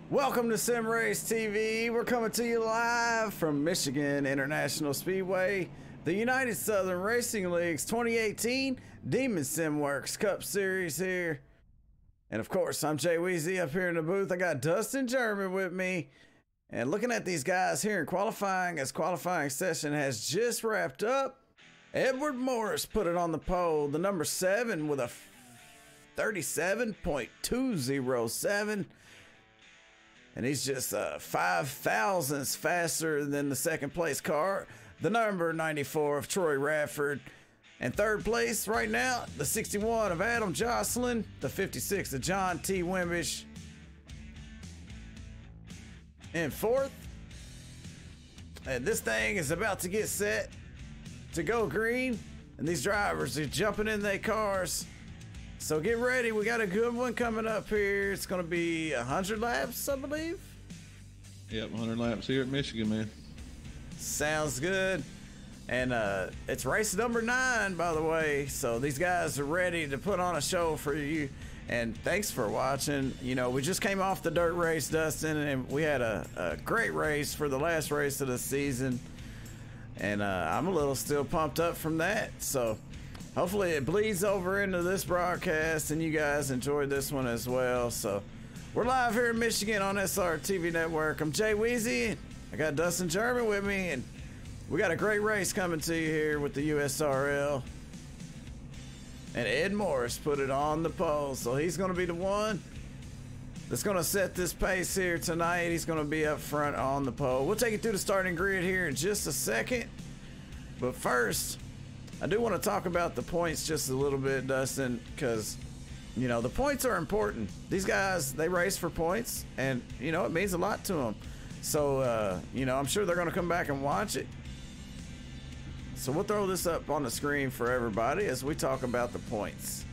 Welcome to Sim Race TV. We're coming to you live from Michigan International Speedway, the United Southern Racing League's 2018 Demon Sim Works Cup Series here. And of course, I'm Jay Weezy up here in the booth. I got Dustin German with me. And looking at these guys here in qualifying, as qualifying session has just wrapped up, Edward Morris put it on the pole, the number 7 with a 37.207. And he's just 5 thousandths faster than the second place car, the number 94 of Troy Radford. And third place right now, the 61 of Adam Jocelyn, the 56 of John T. Wimbish. In fourth, and this thing is about to get set to go green, and these drivers are jumping in their cars. So get ready, we got a good one coming up here. It's going to be 100 laps, I believe. Yep, 100 laps here at Michigan, man. Sounds good. And it's race number 9, by the way. So these guys are ready to put on a show for you. And thanks for watching. You know, we just came off the dirt race, Dustin, and we had a great race for the last race of the season. And I'm a little still pumped up from that. So hopefully it bleeds over into this broadcast and you guys enjoyed this one as well. So we're live here in Michigan on SRTV Network. I'm Jay Weezy. I got Dustin German with me, and we got a great race coming to you here with the USRL. And Ed Morris put it on the pole, so he's going to be the one that's going to set this pace here tonight. He's going to be up front on the pole. We'll take you through the starting grid here in just a second. But first, I do want to talk about the points just a little bit, Dustin, because, you know, the points are important. These guys, they race for points, and, you know, it means a lot to them. So, you know, I'm sure they're going to come back and watch it. So we'll throw this up on the screen for everybody as we talk about the points.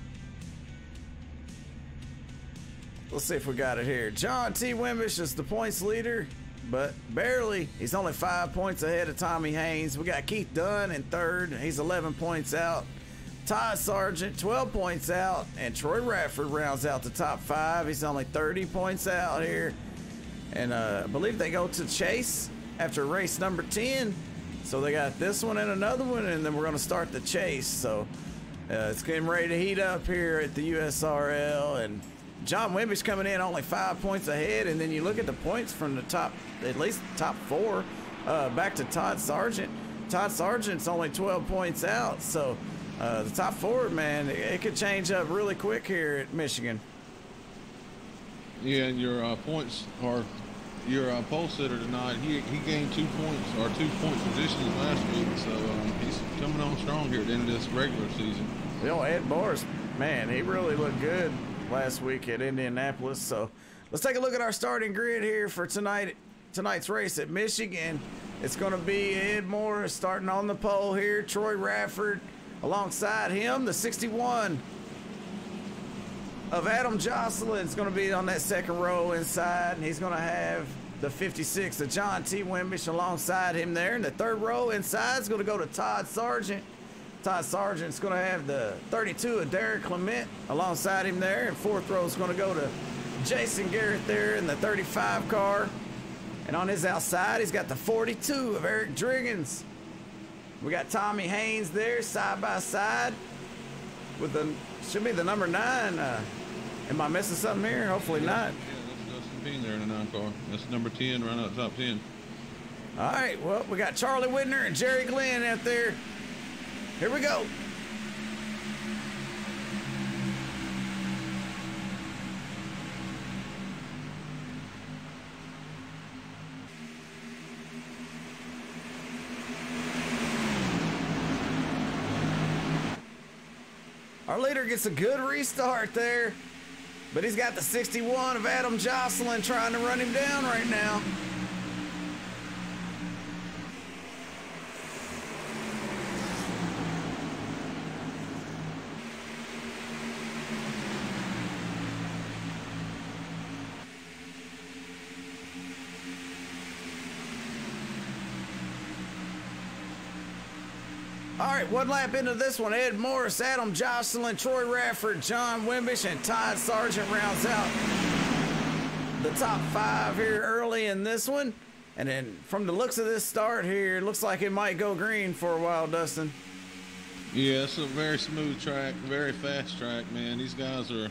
Let's see if we got it here. John T. Wimbish is the points leader, but barely. He's only 5 points ahead of Tommy Haynes. We got Keith Dunn in third. He's 11 points out. Todd Sargent, 12 points out. And Troy Radford rounds out the top 5. He's only 30 points out here. And I believe they go to chase after race number 10. So they got this one and another one, and then we're going to start the chase. So it's getting ready to heat up here at the USRL. And John Wimbish coming in only 5 points ahead, and then you look at the points from the top, at least top 4, back to Todd Sargent. Todd Sargent's only 12 points out, so the top 4, man, it could change up really quick here at Michigan. Yeah, and your points are your pole sitter tonight. He gained 2 points or 2 point positions last week, so he's coming on strong here at the end of this regular season. You know, Ed Morris, man, he really looked good last week at Indianapolis. So let's take a look at our starting grid here for tonight's race at Michigan. It's going to be Ed Morris starting on the pole here. Troy Radford alongside him, the 61 of Adam Jocelyn is going to be on that second row inside, and he's going to have the 56 of John T. Wimbish alongside him there. And the third row inside is going to go to Todd Sargent. Todd Sargent's going to have the 32 of Derek Clement alongside him there. And fourth row is going to go to Jason Garrett there in the 35 car. And on his outside, he's got the 42 of Eric Driggins. We got Tommy Haynes there side by side with the, should be the number 9. Am I missing something here? Hopefully not. Yeah, that's Dustin Bean there in the 9 car. That's number 10, right out the top 10. All right, well, we got Charlie Whitner and Jerry Glenn out there. Here we go. Our leader gets a good restart there, but he's got the 61 of Adam Jocelyn trying to run him down right now. All right, one lap into this one. Ed Morris, Adam Jocelyn, Troy Radford, John Wimbish, and Todd Sargent rounds out the top 5 here early in this one. And then from the looks of this start here, it looks like it might go green for a while, Dustin. Yeah, it's a very smooth track, very fast track, man. These guys are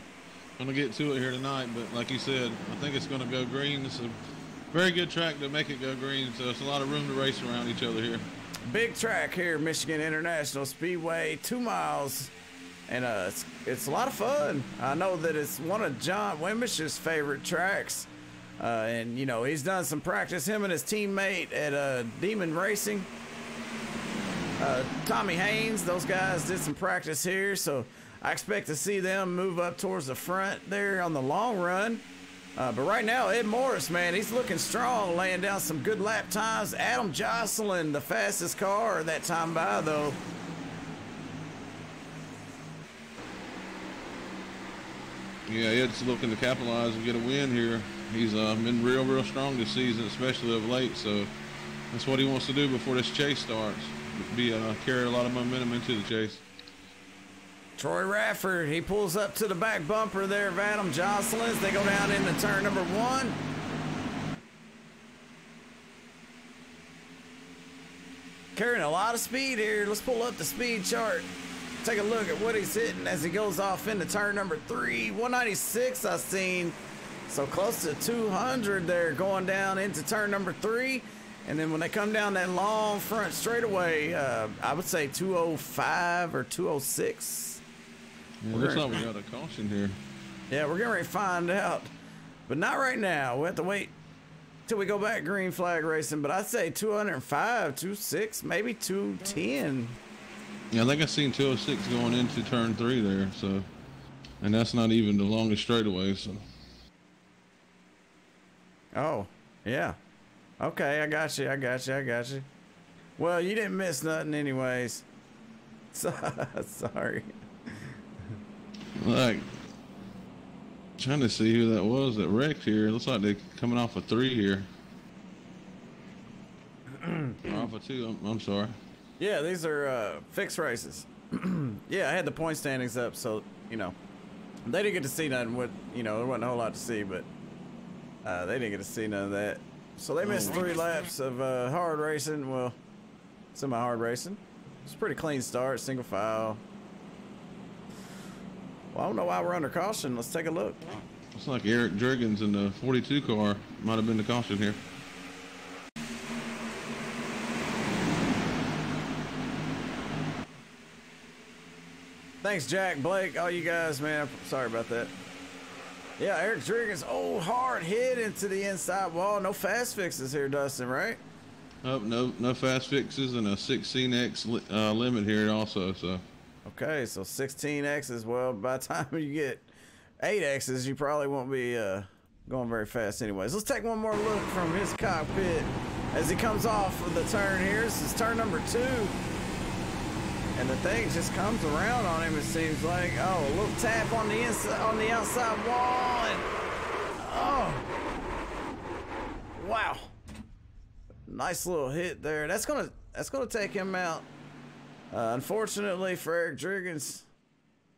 going to get to it here tonight, but like you said, I think it's going to go green. It's a very good track to make it go green, so it's a lot of room to race around each other here. Big track here, Michigan International Speedway, 2 miles, and it's a lot of fun. I know that it's one of John Wimish's favorite tracks, and you know, he's done some practice, him and his teammate at Demon Racing. Tommy Haynes, those guys did some practice here, so I expect to see them move up towards the front there on the long run. But right now, Ed Morris, man, he's looking strong, laying down some good lap times. Adam Jocelyn, the fastest car that time by, though. Yeah, Ed's looking to capitalize and get a win here. He's been real strong this season, especially of late, so that's what he wants to do before this chase starts. Carry a lot of momentum into the chase. Troy Rafford, he pulls up to the back bumper there of Adam Jocelyn's. They go down into turn number 1. Carrying a lot of speed here. Let's pull up the speed chart. Take a look at what he's hitting as he goes off into turn number 3. 196 I've seen. So close to 200 there going down into turn number 3. And then when they come down that long front straightaway, I would say 205 or 206. Yeah, looks like we got a caution here. Yeah, we're getting ready to find out. But not right now. We'll have to wait till we go back green flag racing. But I'd say 205, 206, maybe 210. Yeah, I think I seen 206 going into turn 3 there. So, and that's not even the longest straightaway. So. Oh, yeah. Okay, I got you. Well, you didn't miss nothing anyways. Sorry. Like, trying to see who that was that wrecked here. Looks like they're coming off a 3 here. Or off a 2, I'm sorry. Yeah, these are fixed races. Yeah, I had the point standings up, so, you know, they didn't get to see nothing. There wasn't a whole lot to see, but they didn't get to see none of that. So they missed 3 laps of hard racing. Well, semi-hard racing. It's a pretty clean start, single file. Well, I don't know why we're under caution. Let's take a look. Looks like Eric Driggins in the 42 car might have been the caution here. Thanks, Jack, Blake, all you guys, man. Sorry about that. Yeah, Eric Driggins, hard hit into the inside wall. No fast fixes here, Dustin, right? Oh, no fast fixes and a 16x limit here also. So. Okay, so 16X's. Well, by the time you get 8X's, you probably won't be going very fast anyways. Let's take one more look from his cockpit as he comes off of the turn here. This is turn number 2. And the thing just comes around on him, it seems like. Oh, a little tap on the inside, on the outside wall, and oh, wow, nice little hit there. That's gonna take him out. Unfortunately for Eric Driggins,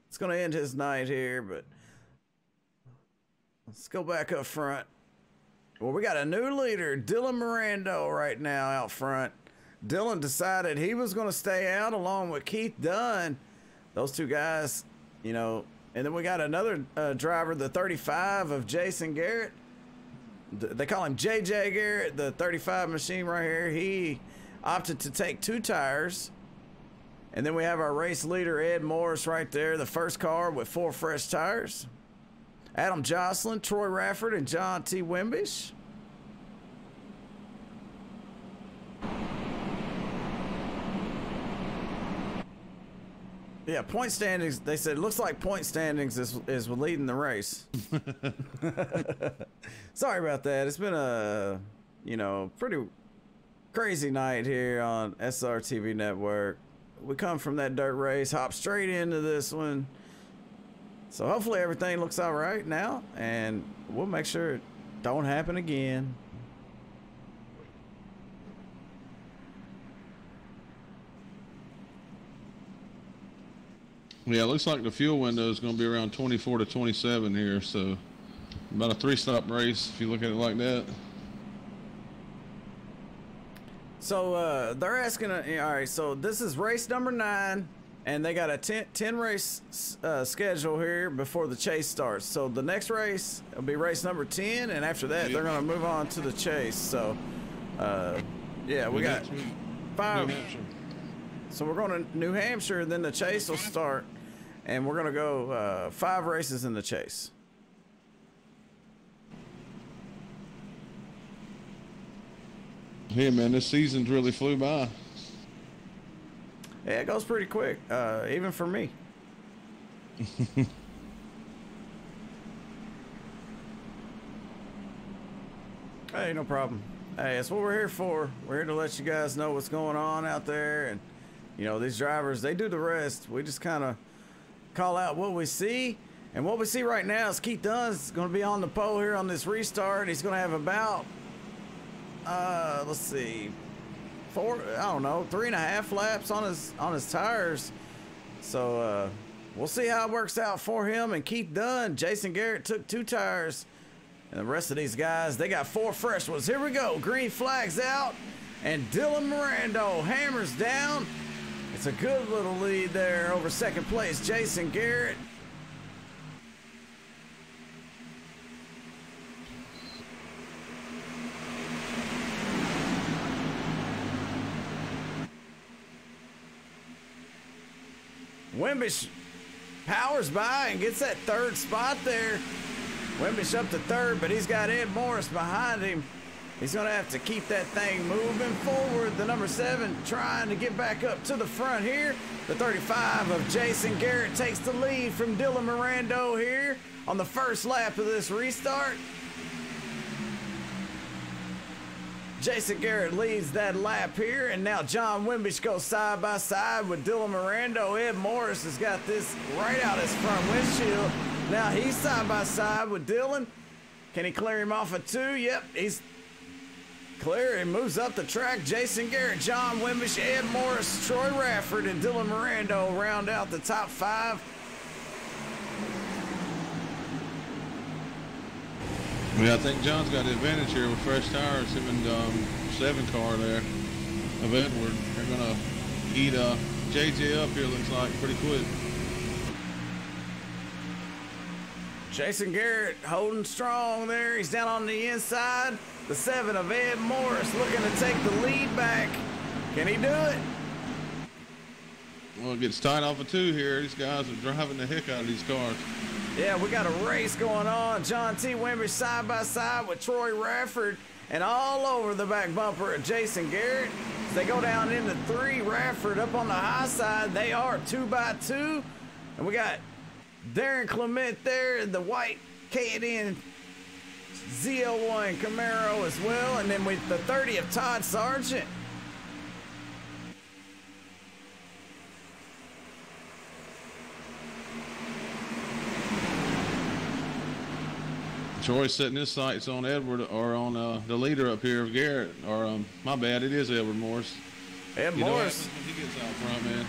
it's gonna end his night here. But let's go back up front. Well, we got a new leader, Dylan Mirando, right now out front. Dylan decided he was going to stay out along with Keith Dunn. Those 2 guys, you know. And then we got another driver, the 35 of Jason Garrett. They call him JJ Garrett, the 35 machine right here. He opted to take 2 tires. And then we have our race leader, Ed Morris, right there, the first car with 4 fresh tires. Adam Jocelyn, Troy Rafford, and John T. Wimbish. Yeah, point standings, they said, it looks like point standings is leading the race. Sorry about that. It's been a, pretty crazy night here on SRTV Network. We come from that dirt race, hop straight into this one. So hopefully everything looks all right now, and we'll make sure it don't happen again. Yeah, it looks like the fuel window is going to be around 24 to 27 here, so about a 3-stop race if you look at it like that. So they're asking, all right, so this is race number 9, and they got a 10 race schedule here before the chase starts. So the next race will be race number 10, and after that, they're going to move on to the chase. So, yeah, we got 5. So we're going to New Hampshire, and then the chase will start, and we're going to go 5 races in the chase. Yeah, man, this season's really flew by. Yeah, it goes pretty quick, even for me. Hey, no problem. Hey, that's what we're here for. We're here to let you guys know what's going on out there. And, you know, these drivers, they do the rest. We just kind of call out what we see. And what we see right now is Keith Dunn's going to be on the pole here on this restart. He's going to have about, let's see, 3.5 laps on his tires. So we'll see how it works out for him and Keith Dunn. Jason Garrett took 2 tires, and the rest of these guys, they got 4 fresh ones. Here we go. Green flag's out, and Dylan Mirando hammers down. It's a good little lead there over second place, Jason Garrett. Wimbish powers by and gets that 3rd spot there. Wimbish up to 3rd, but he's got Ed Morris behind him. He's going to have to keep that thing moving forward. The number 7 trying to get back up to the front here. The 35 of Jason Garrett takes the lead from Dylan Mirando here on the first lap of this restart. Jason Garrett leads that lap here, and now John Wimbish goes side by side with Dylan Mirando. Ed Morris has got this right out his front windshield. Now he's side by side with Dylan. Can he clear him off at 2? Yep, he's clear and moves up the track. Jason Garrett, John Wimbish, Ed Morris, Troy Rafford, and Dylan Mirando round out the top 5. Yeah, I think John's got the advantage here with fresh tires. Him and 7 car there of Edward. They're going to eat JJ up here, looks like, pretty quick. Jason Garrett holding strong there. He's down on the inside. The 7 of Ed Morris looking to take the lead back. Can he do it? Well, it gets tight off of 2 here. These guys are driving the heck out of these cars. Yeah, we got a race going on. John T. Wimbish side by side with Troy Rafford, and all over the back bumper of Jason Garrett. As they go down into 3, Rafford up on the high side. They are 2 by 2. And we got Darren Clement there in the white K&N ZL1 Camaro as well. And then with the 30 of Todd Sargent. Troy's setting his sights on Edward, or on the leader up here of Garrett, or my bad, it is Edward Morris. Ed Morris. When he gets out front, man.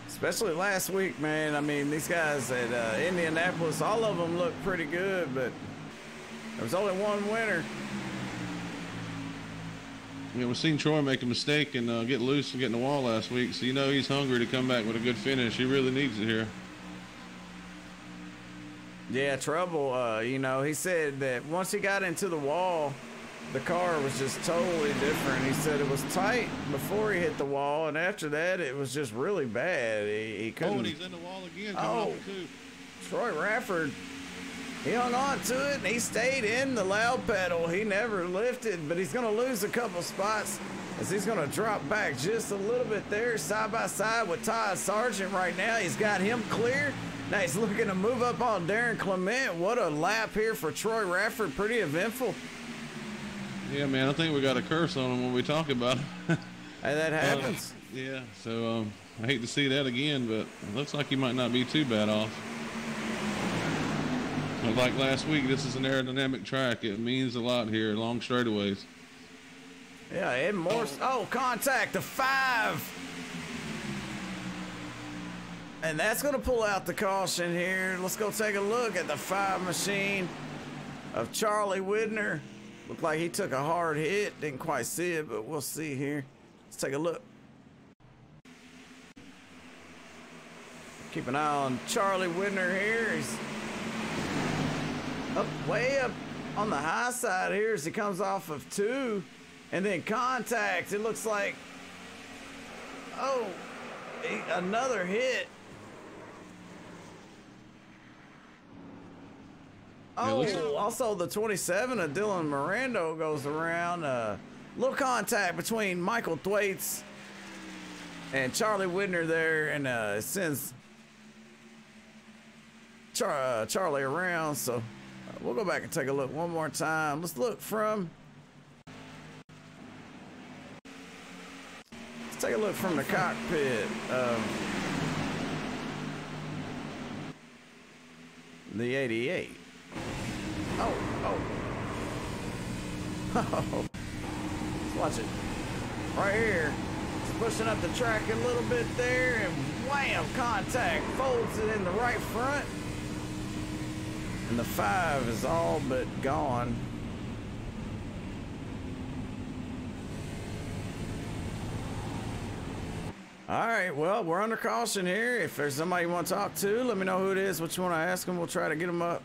Especially last week, man. I mean, these guys at Indianapolis, all of them look pretty good, but there was only one winner. Yeah, we've seen Troy make a mistake and get loose and get in the wall last week, so you know he's hungry to come back with a good finish. He really needs it here. Yeah, trouble. You know, he said that once he got into the wall, the car was just totally different. He said it was tight before he hit the wall, and after that, it was just really bad. He couldn't. Oh, and he's in the wall again. Coming off too. Troy Rafford, he hung on to it, and he stayed in the loud pedal. He never lifted, but he's going to lose a couple spots as he's going to drop back just a little bit there, side by side with Todd Sargent right now. He's got him clear. Now he's looking to move up on Darren Clement. What a lap here for Troy Rafford. Pretty eventful. Yeah, man, I think we got a curse on him when we talk about it. Hey, that happens. Yeah, so I hate to see that again, but it looks like he might not be too bad off. But like last week, this is an aerodynamic track. It means a lot here, long straightaways. Yeah, Ed Morris. Oh, contact, the 5. And that's going to pull out the caution here. Let's go take a look at the 5 machine of Charlie Widner. Looked like he took a hard hit. Didn't quite see it, but we'll see here. Let's take a look. Keep an eye on Charlie Widner here. He's up, way up on the high side here as he comes off of 2. And then contact. It looks like, oh, another hit. Oh, also the 27 of Dylan Mirando goes around. Little contact between Michael Thwaites and Charlie Widner there, and it sends Charlie around. So we'll go back and take a look one more time. Let's look from. Let's take a look from the cockpit of the 88. Oh. Let's watch it. Right here. It's pushing up the track a little bit there, and wham, contact. Folds it in the right front. And the 5 is all but gone. All right, well, we're under caution here. If there's somebody you want to talk to, let me know who it is, what you want to ask them. We'll try to get them up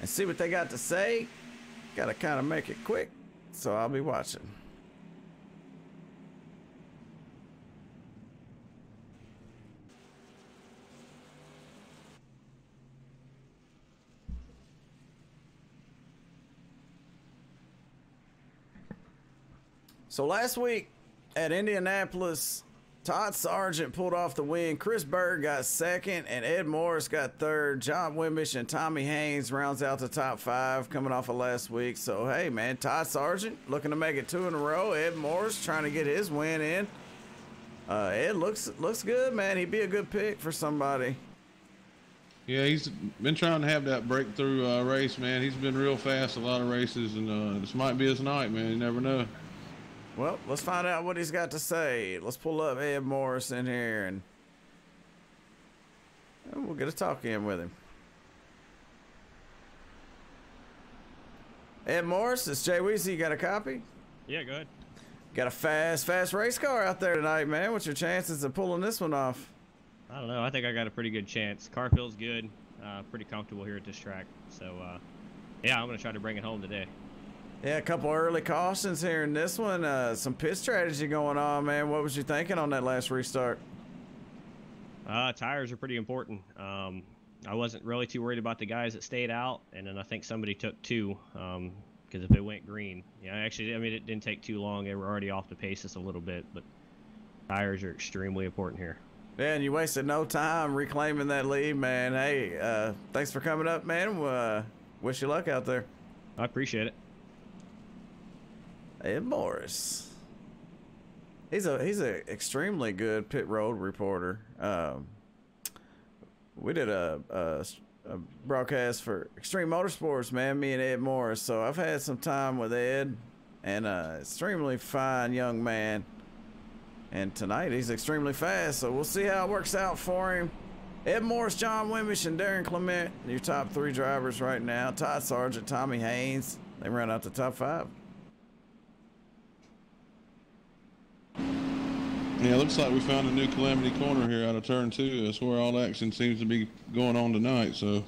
and see what they got to say. Got to kind of make it quick, so I'll be watching. So last week at Indianapolis, Todd Sargent pulled off the win. Chris Berg got second, and Ed Morris got third. John Wimbish and Tommy Haynes rounds out the top 5 coming off of last week. So, hey, man, Todd Sargent looking to make it 2 in a row. Ed Morris trying to get his win in. Ed looks good, man. He'd be a good pick for somebody. Yeah, he's been trying to have that breakthrough race, man. He's been real fast a lot of races, and this might be his night, man. You never know. Well, let's find out what he's got to say. Let's pull up Ed Morris in here, and we'll get a talk in with him. Ed Morris, it's Jay Weezy. You got a copy? Yeah, go ahead. Got a fast race car out there tonight, man. What's your chances of pulling this one off? I don't know. I think I got a pretty good chance. Car feels good. Pretty comfortable here at this track. So, yeah, I'm going to try to bring it home today. Yeah, a couple early cautions here in this one. Some pit strategy going on, man. What was you thinking on that last restart? Tires are pretty important. I wasn't really too worried about the guys that stayed out, and then I think somebody took 2 because if it went green, yeah, actually, I mean, it didn't take too long. They were already off the pace just a little bit, but tires are extremely important here. Yeah, and you wasted no time reclaiming that lead, man. Hey, thanks for coming up, man. Wish you luck out there. I appreciate it. Ed Morris. He's a extremely good pit road reporter. We did a broadcast for Extreme Motorsports, man, me and Ed Morris. So I've had some time with Ed, and extremely fine young man. And tonight he's extremely fast, so we'll see how it works out for him. Ed Morris, John Wimbish, and Darren Clement, your top 3 drivers right now. Todd Sargent, Tommy Haynes, they ran out the top 5. Yeah, it looks like we found a new Calamity Corner here out of turn 2. That's where all action seems to be going on tonight. So,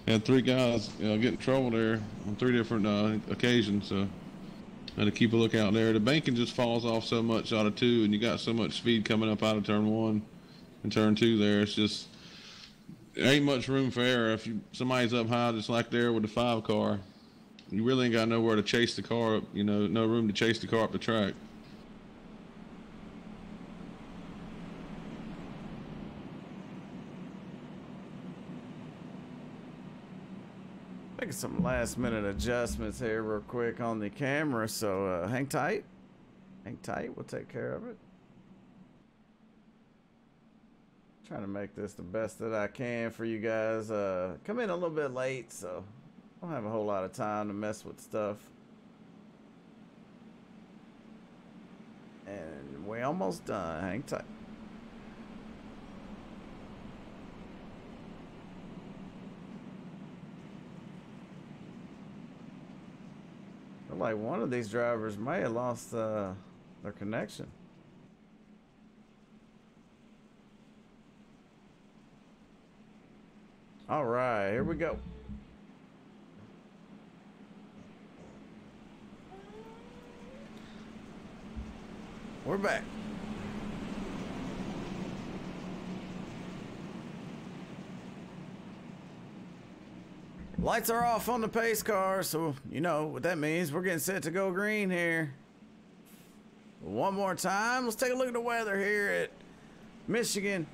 had 3 guys get in trouble there on 3 different occasions. So, had to keep a lookout there. The banking just falls off so much out of 2, and you got so much speed coming up out of turn 1 and turn 2 there. It's just, there ain't much room for error. If somebody's up high, just like there with the 5 car, you really ain't got nowhere to chase the car up, no room to chase the car up the track. Making some last minute adjustments here real quick on the camera, so hang tight. We'll take care of it. Trying to make this the best that I can for you guys. Come in a little bit late, so I don't have a whole lot of time to mess with stuff. And we're almost done. Hang tight. Look like one of these drivers may have lost their connection. All right, here we go. We're back. Lights are off on the pace car, so you know what that means. We're getting set to go green here. One more time. Let's take a look at the weather here at Michigan.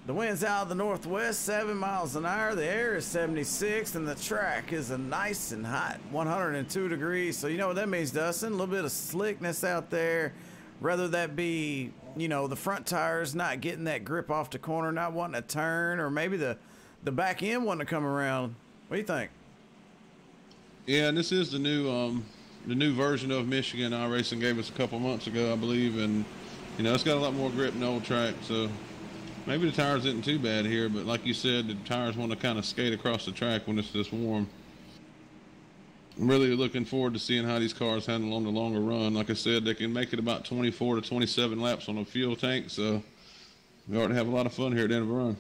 The wind's out of the northwest, 7 miles an hour. The air is 76, and the track is a nice and hot 102 degrees. So you know what that means, Dustin? A little bit of slickness out there. Whether that be, you know, the front tires not getting that grip off the corner, not wanting to turn, or maybe the back end wanting to come around. What do you think? Yeah, and this is the new version of Michigan iRacing gave us a couple months ago, I believe, and you know it's got a lot more grip than the old track, so maybe the tires isn't too bad here. But like you said, the tires want to kind of skate across the track when it's this warm. I'm really looking forward to seeing how these cars handle on the longer run. Like I said, they can make it about 24 to 27 laps on a fuel tank, so we ought to have a lot of fun here at the end of the run.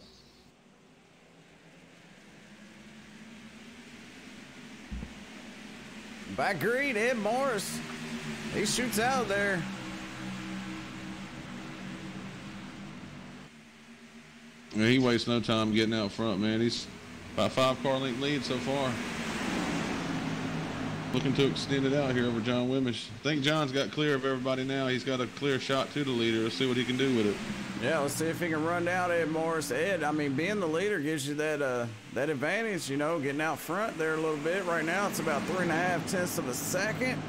Back green, Ed Morris. He shoots out there. Yeah, he wastes no time getting out front, man. He's about 5 car length lead so far. Looking to extend it out here over John Wimmish. I think John's got clear of everybody now. He's got a clear shot to the leader. Let's see what he can do with it. Yeah, let's see if he can run down Ed Morris. Ed, I mean, being the leader gives you that that advantage, you know, getting out front there a little bit. Right now, it's about 3.5 tenths of a second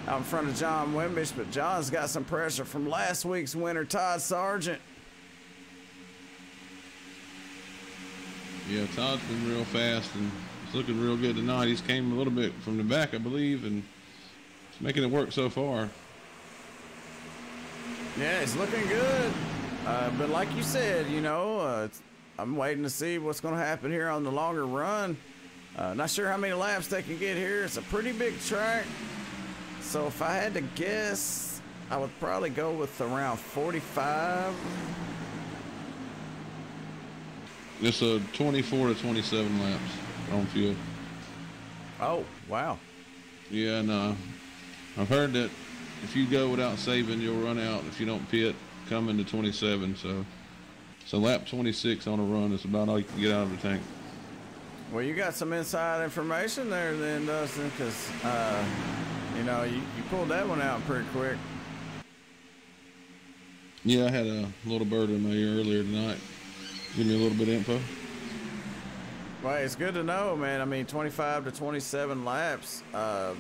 out in front of John Wimbish, but John's got some pressure from last week's winner, Todd Sargent. Yeah, Todd's been real fast and it's looking real good tonight. He's came a little bit from the back, I believe, and it's making it work so far. Yeah, it's looking good. But like you said, you know, I'm waiting to see what's going to happen here on the longer run. Not sure how many laps they can get here. It's a pretty big track. So if I had to guess, I would probably go with around 45. It's a 24 to 27 laps on fuel. Oh, wow. Yeah, no. I've heard that if you go without saving, you'll run out if you don't pit coming to 27. So lap 26 on a run is about all you can get out of the tank. Well, you got some inside information there then, Dustin, because, you know, you pulled that one out pretty quick. Yeah, I had a little bird in my ear earlier tonight. Give me a little bit of info. Well, it's good to know, man. I mean, 25 to 27 laps. I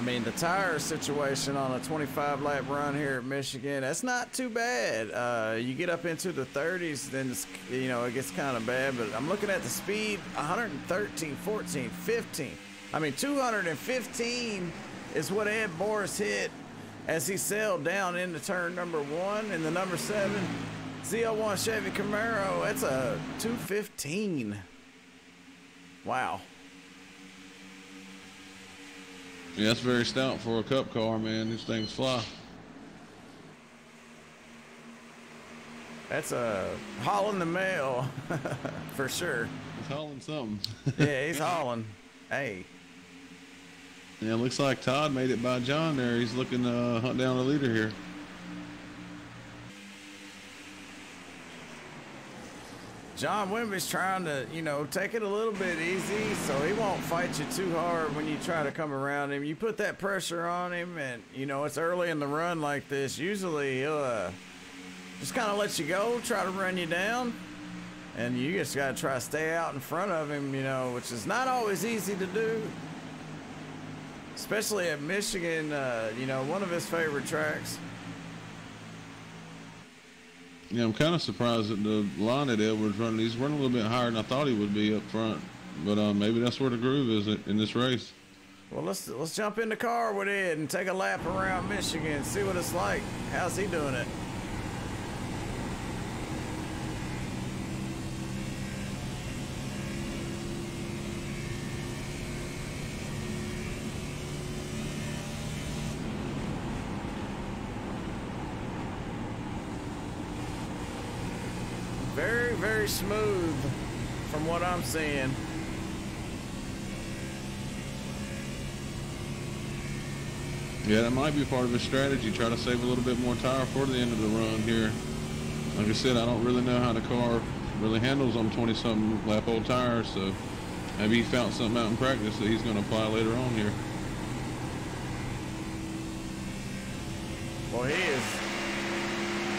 mean, the tire situation on a 25-lap run here at Michigan, that's not too bad. You get up into the 30s, then, it's, you know, it gets kind of bad. But I'm looking at the speed, 113, 14, 15. I mean, 215 is what Ed Morris hit as he sailed down into turn number 1 in the number 7 ZL1 Chevy Camaro. That's a 215. Wow. Yeah, that's very stout for a cup car, man. These things fly. That's a hauling the mail for sure. He's hauling something. Yeah, he's hauling. Hey. Yeah, it looks like Todd made it by John there. He's looking to hunt down the leader here. John Wimby's trying to, you know, take it a little bit easy so he won't fight you too hard when you try to come around him. You put that pressure on him and, you know, it's early in the run like this. Usually he'll just kind of let you go, try to run you down. And you just got to try to stay out in front of him, you know, which is not always easy to do. Especially at Michigan, you know, one of his favorite tracks. Yeah, I'm kind of surprised at the line that Edwards running. He's running a little bit higher than I thought he would be up front. But maybe that's where the groove is in this race. Well, let's jump in the car with Ed and take a lap around Michigan, see what it's like. How's he doing it? very smooth from what I'm seeing. Yeah, that might be part of his strategy. Try to save a little bit more tire for the end of the run here. Like I said, I don't really know how the car really handles on 20-something lap old tires, so maybe he found something out in practice that he's going to apply later on here. Well, he is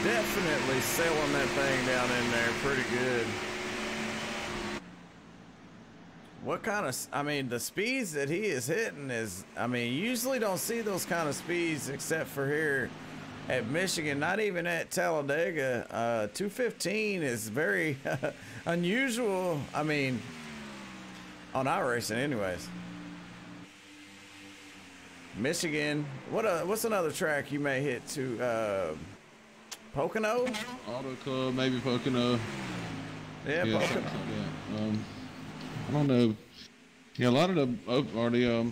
definitely selling that thing down in there pretty good. What kind of, I mean, the speeds that he is hitting is, I mean, you usually don't see those kind of speeds except for here at Michigan, not even at Talladega. 215 is very unusual. I mean, on iRacing anyways. Michigan, what's another track you may hit to, Pocono? Auto Club, maybe Pocono. Yeah, Pocono. Like that. I don't know. Yeah, a lot of the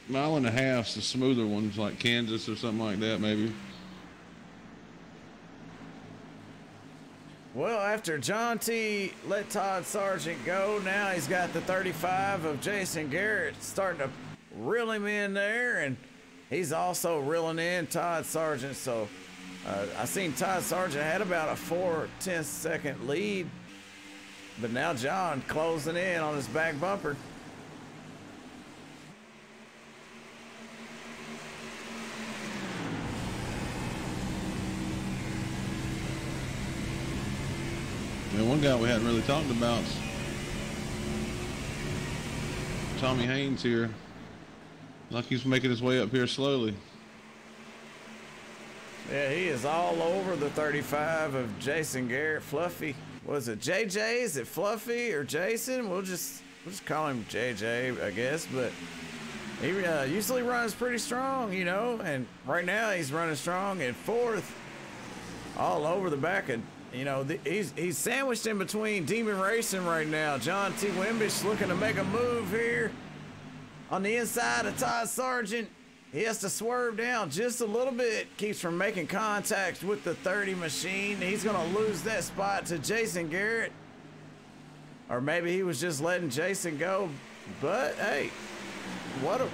mile and a half's the smoother ones, like Kansas or something like that, maybe. Well, after John T. let Todd Sargent go, now he's got the 35 of Jason Garrett starting to reel him in there, and he's also reeling in Todd Sargent. So I seen Todd Sargent had about a 4/10 second lead, but now John closing in on his back bumper. And one guy we hadn't really talked about, Tommy Haynes here. Like he's making his way up here slowly. Yeah, he is all over the 35 of Jason Garrett. Fluffy, was it JJ? Is it Fluffy or Jason? We'll just call him JJ, I guess. But he usually runs pretty strong, you know. And right now he's running strong in fourth, all over the back of. You know, he's sandwiched in between Demon Racing right now. John T. Wimbish looking to make a move here on the inside of Todd Sargent. He has to swerve down just a little bit. Keeps from making contact with the 30 machine. He's going to lose that spot to Jason Garrett. Or maybe he was just letting Jason go. But, hey, what a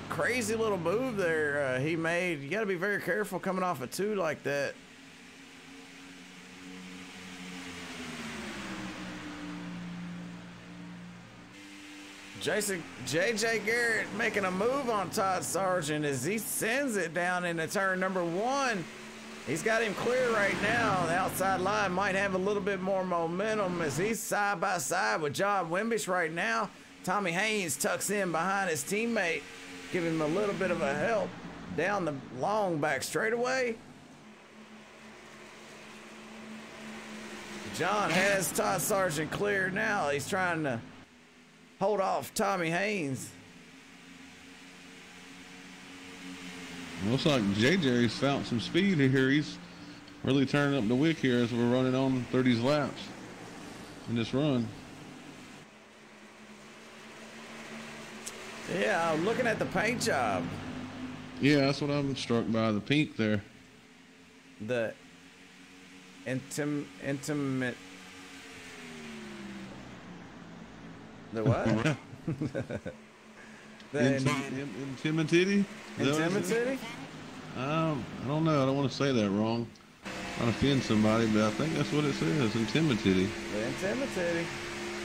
crazy little move there he made. You got to be very careful coming off a 2 like that. JJ Garrett making a move on Todd Sargent as he sends it down into turn number 1. He's got him clear right now. The outside line might have a little bit more momentum as he's side by side with John Wimbish right now. Tommy Haynes tucks in behind his teammate, giving him a little bit of a help down the long back straightaway. John has Todd Sargent clear now. He's trying to hold off Tommy Haynes. Looks like JJ's found some speed here. He's really turning up the wick here as we're running on 30 laps in this run. Yeah, I'm looking at the paint job. Yeah, that's what I'm struck by, the pink there. The intimate. The what? Intimidity? Intimidity? I don't know. I don't want to say that wrong. I don't offend somebody, but I think that's what it says. Intimidity. The Intimidity.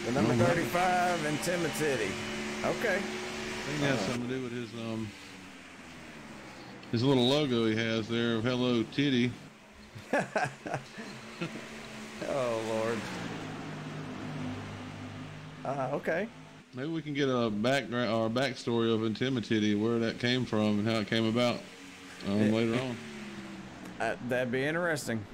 The number 35, Intimidity. Okay. I think it has something to do with his little logo he has there of Hello Titty. Oh, Lord. Okay. Maybe we can get a background or a backstory of Intimidity, where that came from and how it came about later on. That'd be interesting.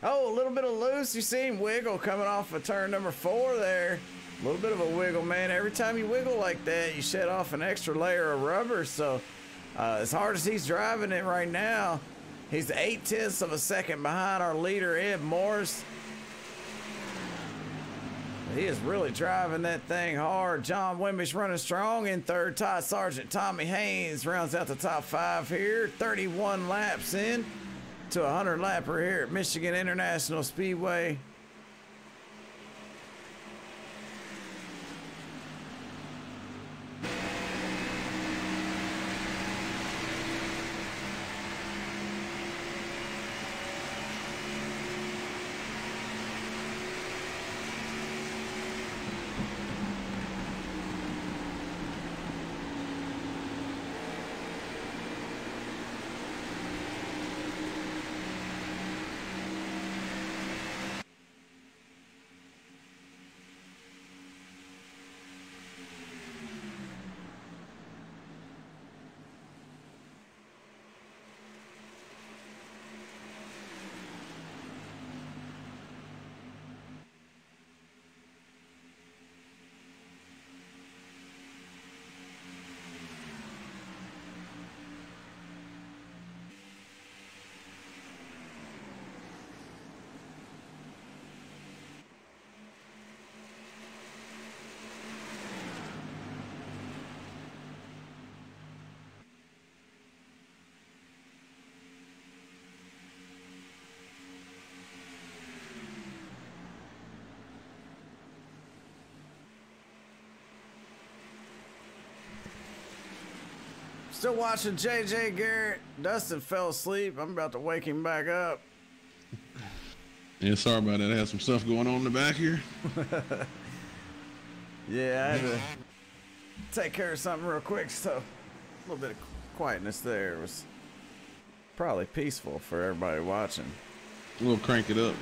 Oh, a little bit of loose. You see him wiggle coming off of turn number 4 there. A little bit of a wiggle, man. Every time you wiggle like that, you shed off an extra layer of rubber. So as hard as he's driving it right now, he's 0.8 of a second behind our leader, Ed Morris. He is really driving that thing hard. John Wimbish running strong in third. Todd Sargent, Tommy Haynes rounds out the top 5 here. 31 laps in to a 100 lapper here at Michigan International Speedway. Still watching JJ Garrett. Dustin fell asleep. I'm about to wake him back up. Yeah, sorry about that. I had some stuff going on in the back here. Yeah, I had to take care of something real quick, so a little bit of quietness there. It was probably peaceful for everybody watching. We'll crank it up.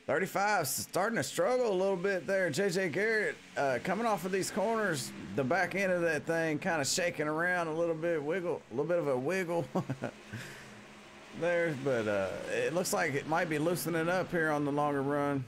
.35 starting to struggle a little bit there. JJ Garrett coming off of these corners, the back end of that thing kind of shaking around a little bit, a little bit of a wiggle there, but it looks like it might be loosening up here on the longer run.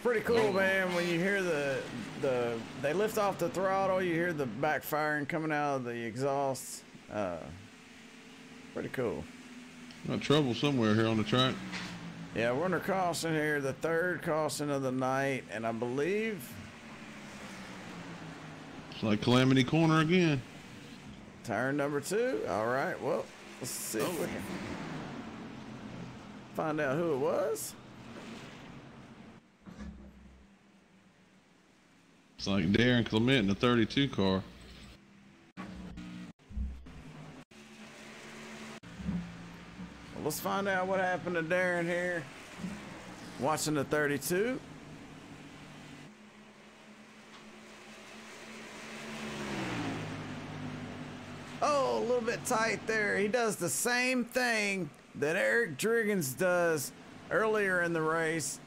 Pretty cool, man. When you hear they lift off the throttle, you hear the backfiring coming out of the exhaust. Pretty cool. Got trouble somewhere here on the track. Yeah, we're under caution here, the 3rd caution of the night, and I believe it's like Calamity Corner again. Turn number 2. All right, well, let's see if we can find out who it was. It's like Darren Clement in the 32 car. Well, let's find out what happened to Darren here. Watching the 32. Oh, a little bit tight there. He does the same thing that Eric Driggins does earlier in the race.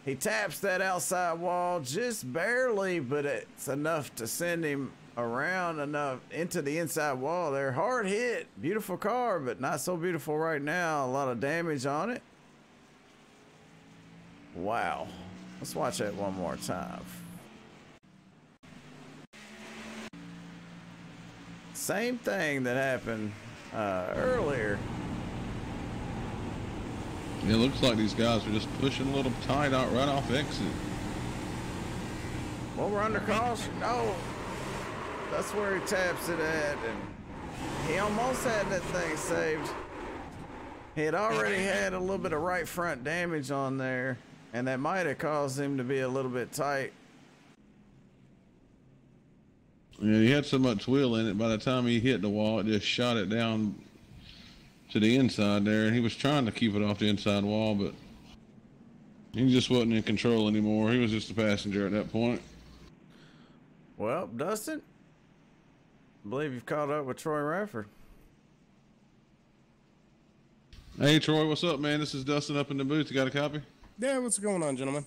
He taps that outside wall just barely, but it's enough to send him around enough into the inside wall there. Hard hit. Beautiful car, but not so beautiful right now. A lot of damage on it. Wow. Let's watch that one more time. Same thing that happened earlier. It looks like these guys are just pushing a little tight out right off exit. Well, we're under caution. Oh, that's where he taps it at, and he almost had that thing saved. He had already had a little bit of right front damage on there, and that might have caused him to be a little bit tight. Yeah, he had so much wheel in it, by the time he hit the wall, it just shot it down to the inside there, and he was trying to keep it off the inside wall, but he just wasn't in control anymore. He was just a passenger at that point. Well, Dustin, I believe you've caught up with Troy Radford. Hey Troy, what's up, man? This is Dustin up in the booth. You got a copy? Yeah, what's going on, gentlemen?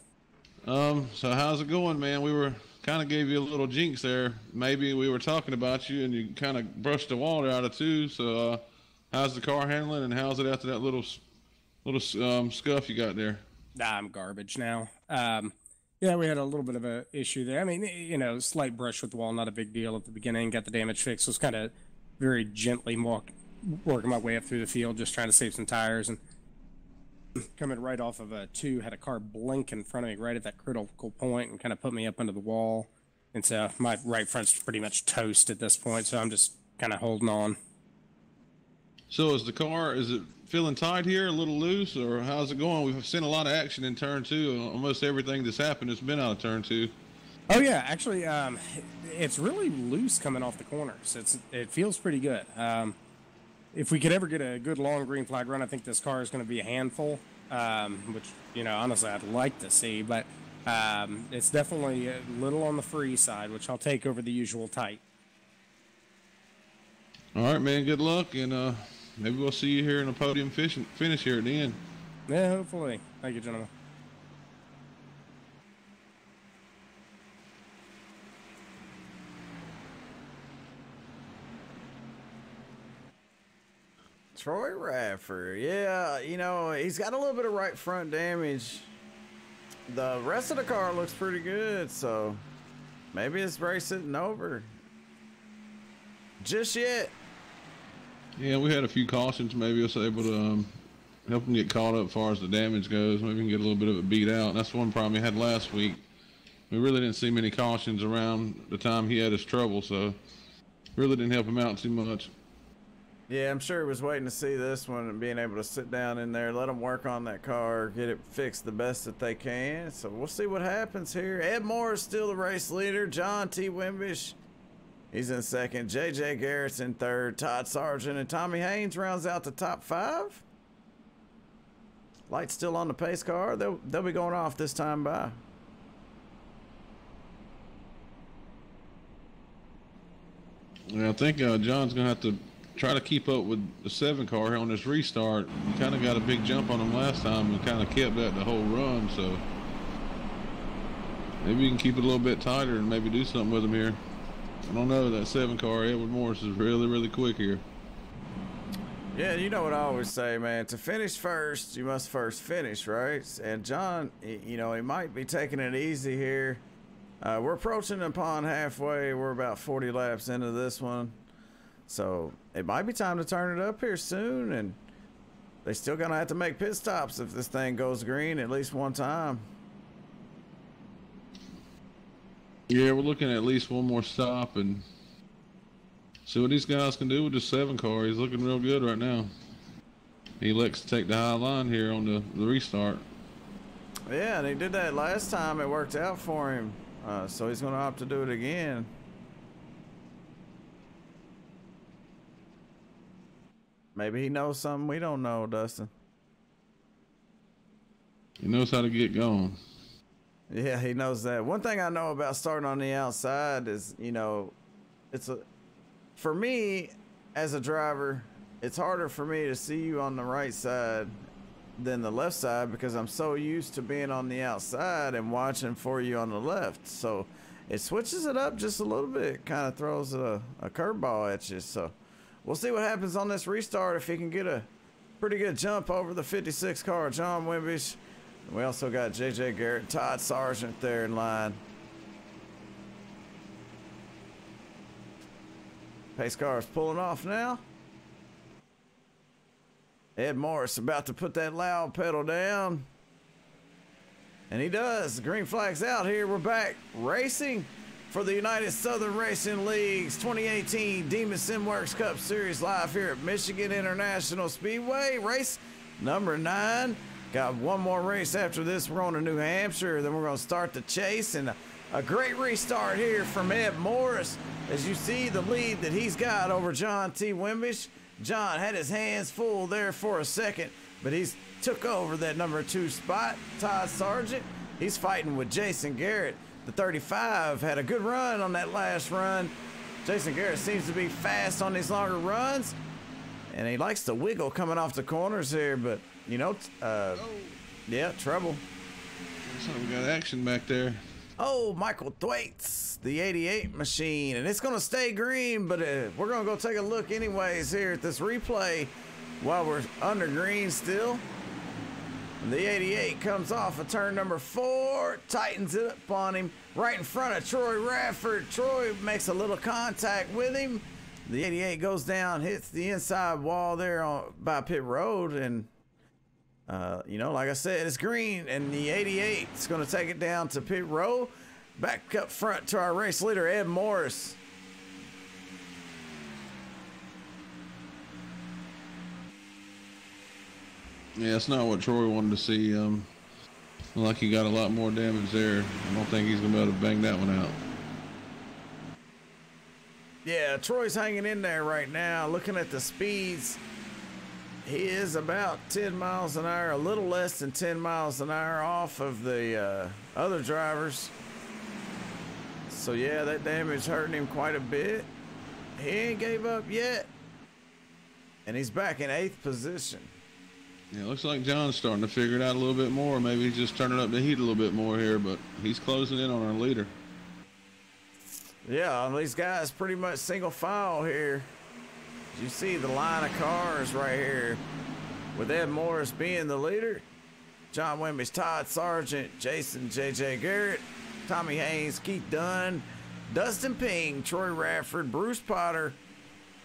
So how's it going, man? We were kind of gave you a little jinx there. Maybe we were talking about you and you kind of brushed the water out of two. So how's the car handling and how's it after that little scuff you got there? Nah, I'm garbage now. Yeah, we had a little bit of a issue there. I mean, you know, slight brush with the wall, not a big deal at the beginning. Got the damage fixed. Was kind of very gently working my way up through the field, just trying to save some tires. And coming right off of a 2, had a car blink in front of me right at that critical point and kind of put me up under the wall. And so my right front's pretty much toast at this point, so I'm just kind of holding on. So is it feeling tight here, a little loose, or how's it going? We've seen a lot of action in turn 2. Almost everything that's happened has been out of turn 2. Oh yeah, actually, it's really loose coming off the corners. It feels pretty good. If we could ever get a good long green flag run, I think this car is going to be a handful, which, you know, honestly, I'd like to see. But it's definitely a little on the free side, which I'll take over the usual tight. All right, man, good luck, and maybe we'll see you here in a podium finish here at the end. Yeah, hopefully. Thank you, gentlemen. Troy Radford, yeah, you know, he's got a little bit of right front damage. The rest of the car looks pretty good, so maybe this race isn't over just yet. Yeah, we had a few cautions. Maybe it's able to help him get caught up as far as the damage goes. Maybe we can get a little bit of it beat out. And that's one problem he had last week. We really didn't see many cautions around the time he had his trouble, so really didn't help him out too much. Yeah, I'm sure he was waiting to see this one and being able to sit down in there, let them work on that car, get it fixed the best that they can. So we'll see what happens here. Ed Moore is still the race leader. John T. Wimbish, he's in second. J.J. Garrett's in third. Todd Sargent and Tommy Haynes rounds out the top 5. Light's still on the pace car. They'll be going off this time by. Yeah, I think John's going to have to try to keep up with the 7 car here on this restart. He kind of got a big jump on him last time and kind of kept that the whole run, so maybe you can keep it a little bit tighter and maybe do something with him here. I don't know, that 7 car, Edward Morris, is really, really quick here. Yeah, you know what I always say, man. To finish first, you must first finish, right? And John, you know, he might be taking it easy here. We're approaching upon halfway. We're about 40 laps into this one. So it might be time to turn it up here soon. And they still going to have to make pit stops if this thing goes green at least one time. Yeah, we're looking at least one more stop and see what these guys can do with the 7 car. He's looking real good right now. He elects to take the high line here on the restart. Yeah, and he did that last time. It worked out for him. So he's going to opt to do it again. Maybe he knows something we don't know, Dustin. He knows how to get going. Yeah, he knows that. One thing I know about starting on the outside is, you know, for me as a driver, it's harder for me to see you on the right side than the left side because I'm so used to being on the outside and watching for you on the left. So it switches it up just a little bit, kind of throws a curveball at you. So we'll see what happens on this restart if he can get a pretty good jump over the 56 car, John Wimbish. We also got J.J. Garrett, Todd Sargent there in line. Pace car is pulling off now. Ed Morris about to put that loud pedal down. And he does. The green flag's out here. We're back racing for the United Southern Racing League's 2018 Demon Simworks Cup Series live here at Michigan International Speedway. Race number 9. Got one more race after this. We're on to New Hampshire. Then we're going to start the chase. And a great restart here from Ed Morris. As you see the lead that he's got over John T. Wimbish. John had his hands full there for a second, but he's took over that number 2 spot. Todd Sargent, he's fighting with Jason Garrett. The 35 had a good run on that last run. Jason Garrett seems to be fast on these longer runs. And he likes to wiggle coming off the corners here, but, you know, yeah, trouble. Looks like we got action back there. Oh, Michael Thwaites, the 88 machine, and it's going to stay green, but we're going to go take a look anyways here at this replay while we're under green still. And the 88 comes off of turn number 4, tightens it up on him right in front of Troy Radford. Troy makes a little contact with him. The 88 goes down, hits the inside wall there by pit road, and you know, like I said, it's green, and the 88 is going to take it down to pit road. Back up front to our race leader, Ed Morris. Yeah, it's not what Troy wanted to see. Like he got a lot more damage there. I don't think he's going to be able to bang that one out. Yeah, Troy's hanging in there right now. Looking at the speeds, he is about 10 miles an hour, a little less than 10 miles an hour off of the other drivers. So yeah, that damage hurting him quite a bit. He ain't gave up yet. And he's back in 8th position. Yeah, it looks like John's starting to figure it out a little bit more. Maybe he's just turning up the heat a little bit more here, but he's closing in on our leader. Yeah, these guys pretty much single file here. You see the line of cars right here with Ed Morris being the leader. John Wimbish, Todd Sargent, Jason J.J. Garrett, Tommy Haynes, Keith Dunn, Dustin Ping, Troy Radford, Bruce Potter,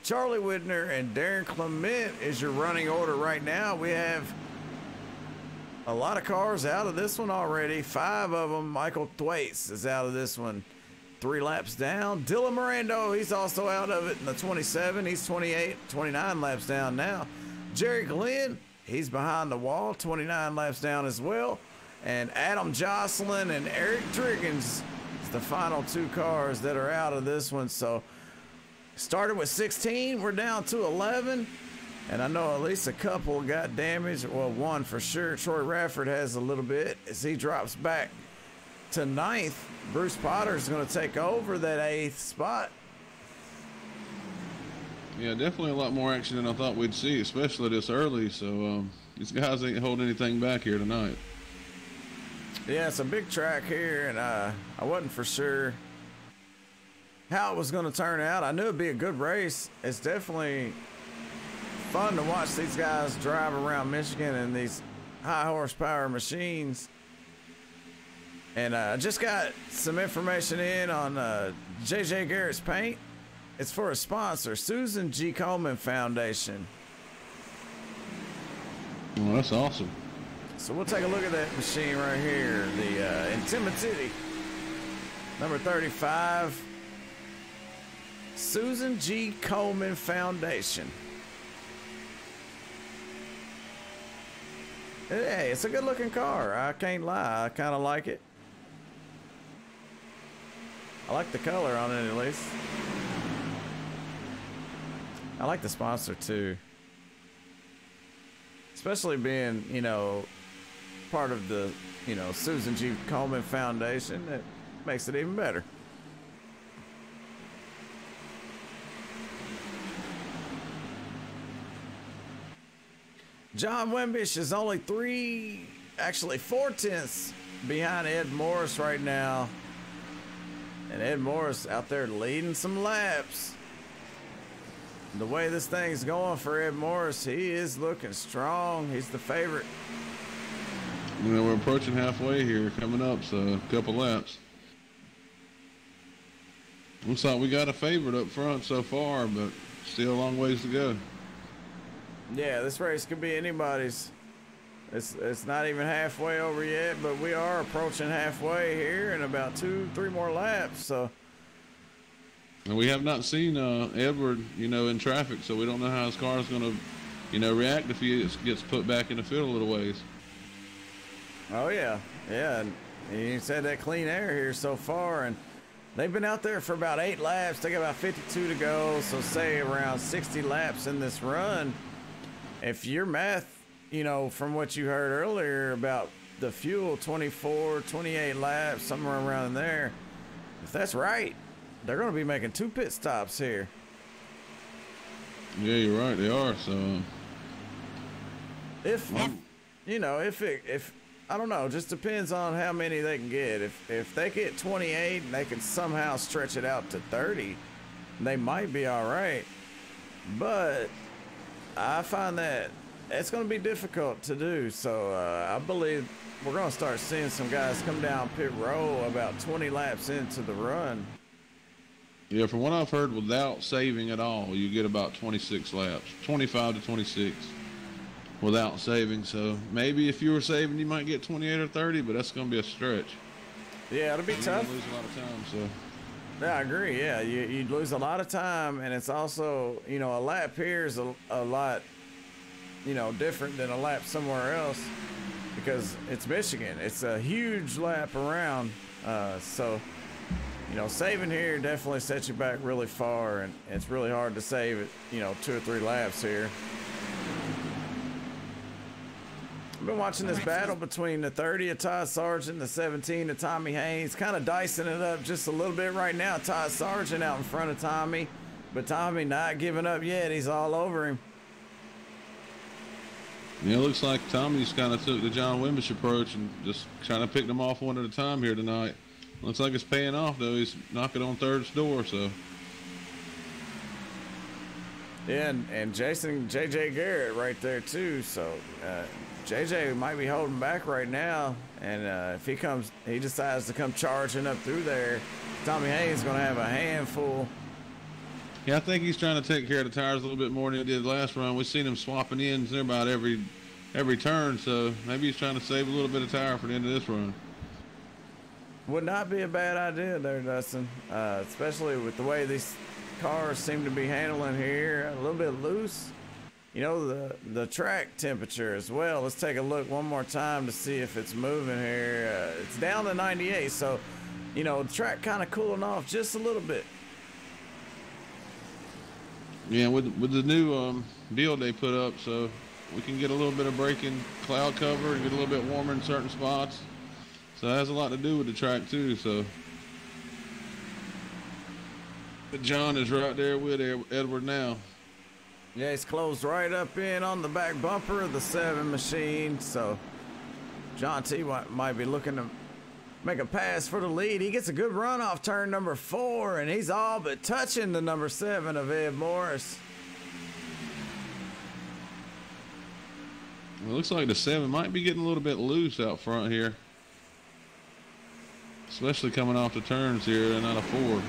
Charlie Widner, and Darren Clement is your running order right now. We have a lot of cars out of this one already. 5 of them. Michael Thwaites is out of this one. 3 laps down. Dylan Mirando, he's also out of it in the 27. He's 29 laps down now. Jerry Glenn, he's behind the wall, 29 laps down as well. And Adam Jocelyn and Eric Driggins is the final 2 cars that are out of this one. So started with 16, we're down to 11. And I know at least a couple got damaged. Well, 1 for sure. Troy Radford has a little bit as he drops back to 9th. Bruce Potter is going to take over that 8th spot. Yeah, definitely a lot more action than I thought we'd see, especially this early. So these guys ain't holding anything back here tonight. Yeah, it's a big track here, and I wasn't for sure how it was going to turn out. I knew it'd be a good race. It's definitely fun to watch these guys drive around Michigan in these high horsepower machines. And I just got some information in on JJ Garrett's paint. It's for a sponsor, Susan G. Komen Foundation. Well, that's awesome. So we'll take a look at that machine right here, the Intimidity, number 35, Susan G. Komen Foundation. Hey, it's a good looking car. I can't lie. I kind of like it. I like the color on it at least. I like the sponsor too. Especially being, you know, part of the, you know, Susan G. Komen Foundation. It makes it even better. John Wimbish is only 4 tenths behind Ed Morris right now. And Ed Morris out there leading some laps. The way this thing's going for Ed Morris, he is looking strong. He's the favorite. You know, we're approaching halfway here, coming up, so a couple laps. Looks like we got a favorite up front so far, but still a long ways to go. Yeah, this race could be anybody's. It's not even halfway over yet, but we are approaching halfway here in about 2-3 more laps. So, and we have not seen Edward, you know, in traffic, so we don't know how his car is going to, you know, react if he gets put back in the field a little ways. Oh yeah, yeah. And he's had that clean air here so far, and they've been out there for about 8 laps. They got about 52 to go, so say around 60 laps in this run. If your math, you know, from what you heard earlier about the fuel, 24, 28 laps, somewhere around there, if that's right, they're going to be making 2 pit stops here. Yeah, you're right. They are. So if I don't know, just depends on how many they can get. If they get 28 and they can somehow stretch it out to 30, they might be all right. But I find that it's going to be difficult to do. So I believe we're going to start seeing some guys come down pit row about 20 laps into the run. Yeah, from what I've heard, without saving at all, you get about 26 laps, 25 to 26 without saving. So maybe if you were saving, you might get 28 or 30, but that's going to be a stretch. Yeah, it'll be tough. You're lose a lot of time, so. Yeah, I agree. Yeah, you'd lose a lot of time, and it's also, you know, a lap here is a lot, you know, different than a lap somewhere else because it's Michigan. It's a huge lap around, so. You know, saving here definitely sets you back really far, and it's really hard to save it, you know, 2 or 3 laps here. I've been watching this battle between the 30 of Todd Sargent and the 17 of Tommy Haynes, kind of dicing it up just a little bit right now. Todd Sargent out in front of Tommy, but Tommy not giving up yet. He's all over him. Yeah, it looks like Tommy's kind of took the John Wimbish approach and just trying to pick them off one at a time here tonight. Looks like it's paying off, though. He's knocking on third's door, so. Yeah, and JJ Garrett right there, too. So JJ might be holding back right now. And if he decides to come charging up through there, Tommy Haynes is going to have a handful. Yeah, I think he's trying to take care of the tires a little bit more than he did last run. We've seen him swapping ends there about every turn, so maybe he's trying to save a little bit of tire for the end of this run. Would not be a bad idea there, Dustin, especially with the way these cars seem to be handling here. A little bit loose. You know, the track temperature as well. Let's take a look one more time to see if it's moving here. It's down to 98, so, you know, the track kind of cooling off just a little bit. Yeah, with the new deal they put up, so we can get a little bit of breaking cloud cover and get a little bit warmer in certain spots. So that has a lot to do with the track too. So, but John is right there with Edward now. Yeah, he's closed right up in on the back bumper of the 7 machine. So John T might be looking to make a pass for the lead. He gets a good run off turn number 4, and he's all but touching the number 7 of Ed Morris. It looks like the 7 might be getting a little bit loose out front here. Especially coming off the turns here and out of 4.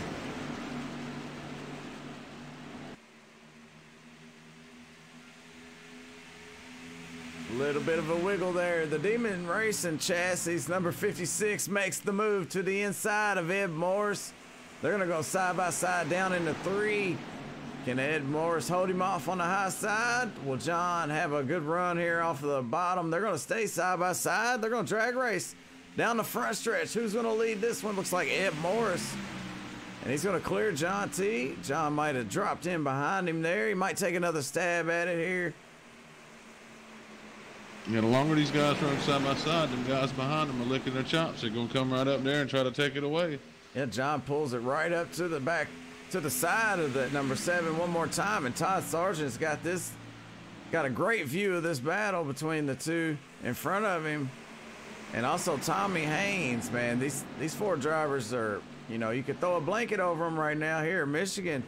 A little bit of a wiggle there. The Demon Racing chassis, number 56, makes the move to the inside of Ed Morris. They're going to go side by side down into 3. Can Ed Morris hold him off on the high side? Will John have a good run here off of the bottom? They're going to stay side by side. They're going to drag race down the front stretch. Who's going to lead this one? Looks like Ed Morris. And he's going to clear John T. John might have dropped in behind him there. He might take another stab at it here. Yeah, the longer these guys run side by side, them guys behind them are licking their chops. They're going to come right up there and try to take it away. Yeah, John pulls it right up to the back, to the side of the number 7 one more time. And Todd Sargent's got a great view of this battle between the 2 in front of him. And also Tommy Haynes, man. These 4 drivers are, you know, you could throw a blanket over them right now here in Michigan.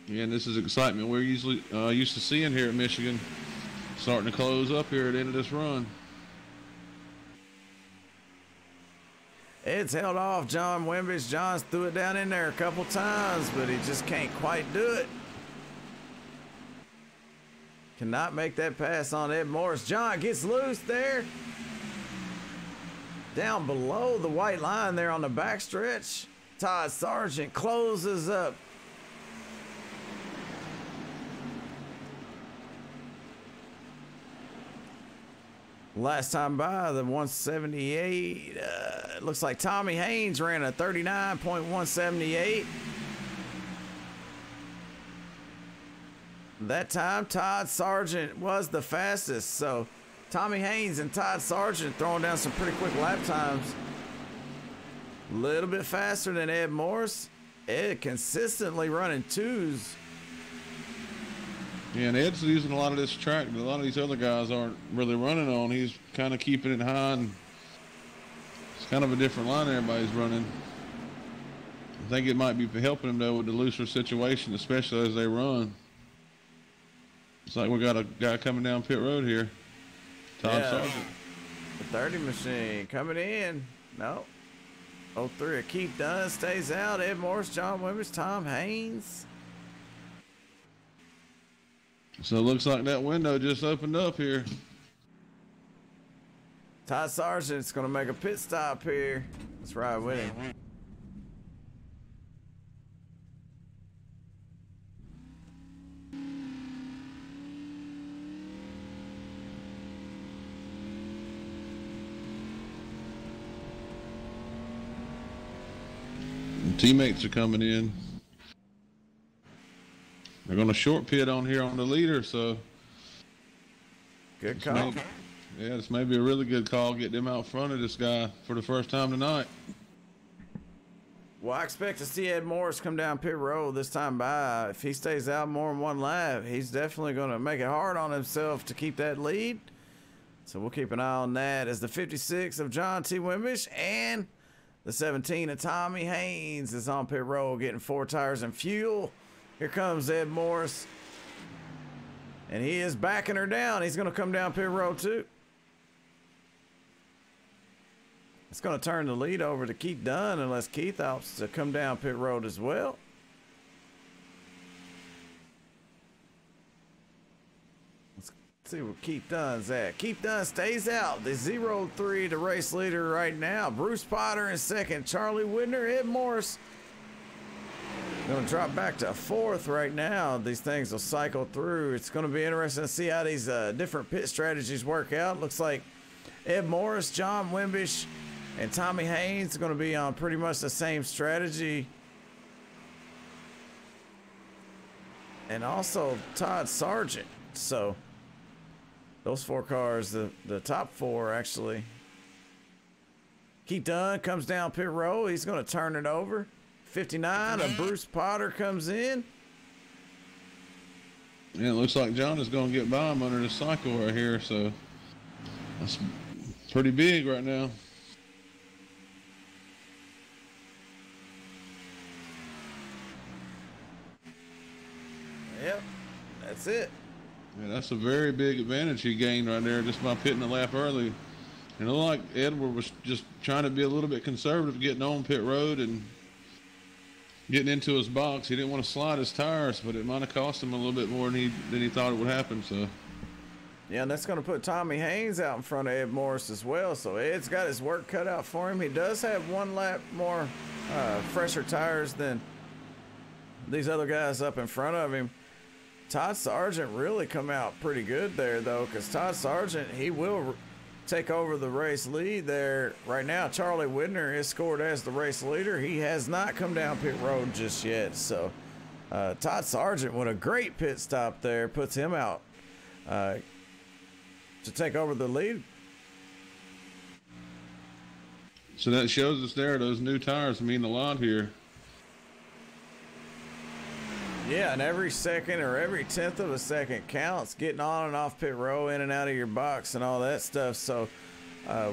Yeah, and this is excitement we're usually used to seeing here at Michigan. Starting to close up here at the end of this run. Ed's held off John Wimbish. John's threw it down in there a couple times, but he just can't quite do it. Cannot make that pass on Ed Morris. John gets loose there. Down below the white line there on the backstretch. Todd Sargent closes up. Last time by, the 178, it looks like Tommy Haynes ran a 39.178. That time, Todd Sargent was the fastest. So Tommy Haynes and Todd Sargent throwing down some pretty quick lap times. A little bit faster than Ed Morris. Ed consistently running twos. Yeah, and Ed's using a lot of this track that a lot of these other guys aren't really running on. He's kind of keeping it high, and it's kind of a different line everybody's running. I think it might be helping him, though, with the looser situation, especially as they run. It's like we got a guy coming down pit road here. Todd Sargent. The 30 machine coming in. No. 03, Keith Dunn stays out. Ed Morris, John Wimbish, Tom Haynes. So it looks like that window just opened up here. Todd Sargent's going to make a pit stop here. Let's ride with him. Teammates are coming in. They're going to short pit on here on the leader, so. Good call. This may be a really good call. Get them out front of this guy for the first time tonight. Well, I expect to see Ed Morris come down pit road this time by. If he stays out more than one lap, he's definitely going to make it hard on himself to keep that lead. So we'll keep an eye on that as the 56 of John T. Wimbish and the 17 of Tommy Haynes is on pit road getting 4 tires and fuel. Here comes Ed Morris. And he is backing her down. He's going to come down pit road too. It's going to turn the lead over to Keith Dunn unless Keith opts to come down pit road as well. Let's see where Keith Dunn's at. Keith Dunn stays out. The 0-3, the race leader right now. Bruce Potter in second. Charlie Widner, Ed Morris. Going to drop back to 4th right now. These things will cycle through. It's going to be interesting to see how these different pit strategies work out. Looks like Ed Morris, John Wimbish, and Tommy Haynes are going to be on pretty much the same strategy. And also Todd Sargent. So those 4 cars, the top 4 actually. Keith Dunn comes down pit road. He's going to turn it over. 59 of Bruce Potter comes in. Yeah, it looks like John is going to get by him under the cycle right here, so that's pretty big right now. Yep, that's it. Yeah, that's a very big advantage he gained right there just by pitting the lap early. And it looked like Edward was just trying to be a little bit conservative getting on pit road and getting into his box. He didn't want to slide his tires, but it might have cost him a little bit more than he thought it would happen. So yeah, and that's going to put Tommy Haynes out in front of Ed Morris as well. So Ed's got his work cut out for him. He does have 1 lap more fresher tires than these other guys up in front of him. Todd Sargent really come out pretty good there, though, because Todd Sargent, he will take over the race lead there. Right now, Charlie Widner is scored as the race leader. He has not come down pit road just yet. So Todd Sargent with a great pit stop there puts him out to take over the lead. So that shows us there those new tires mean a lot here. Yeah, and every second or every 10th of a second counts getting on and off pit row, in and out of your box and all that stuff. So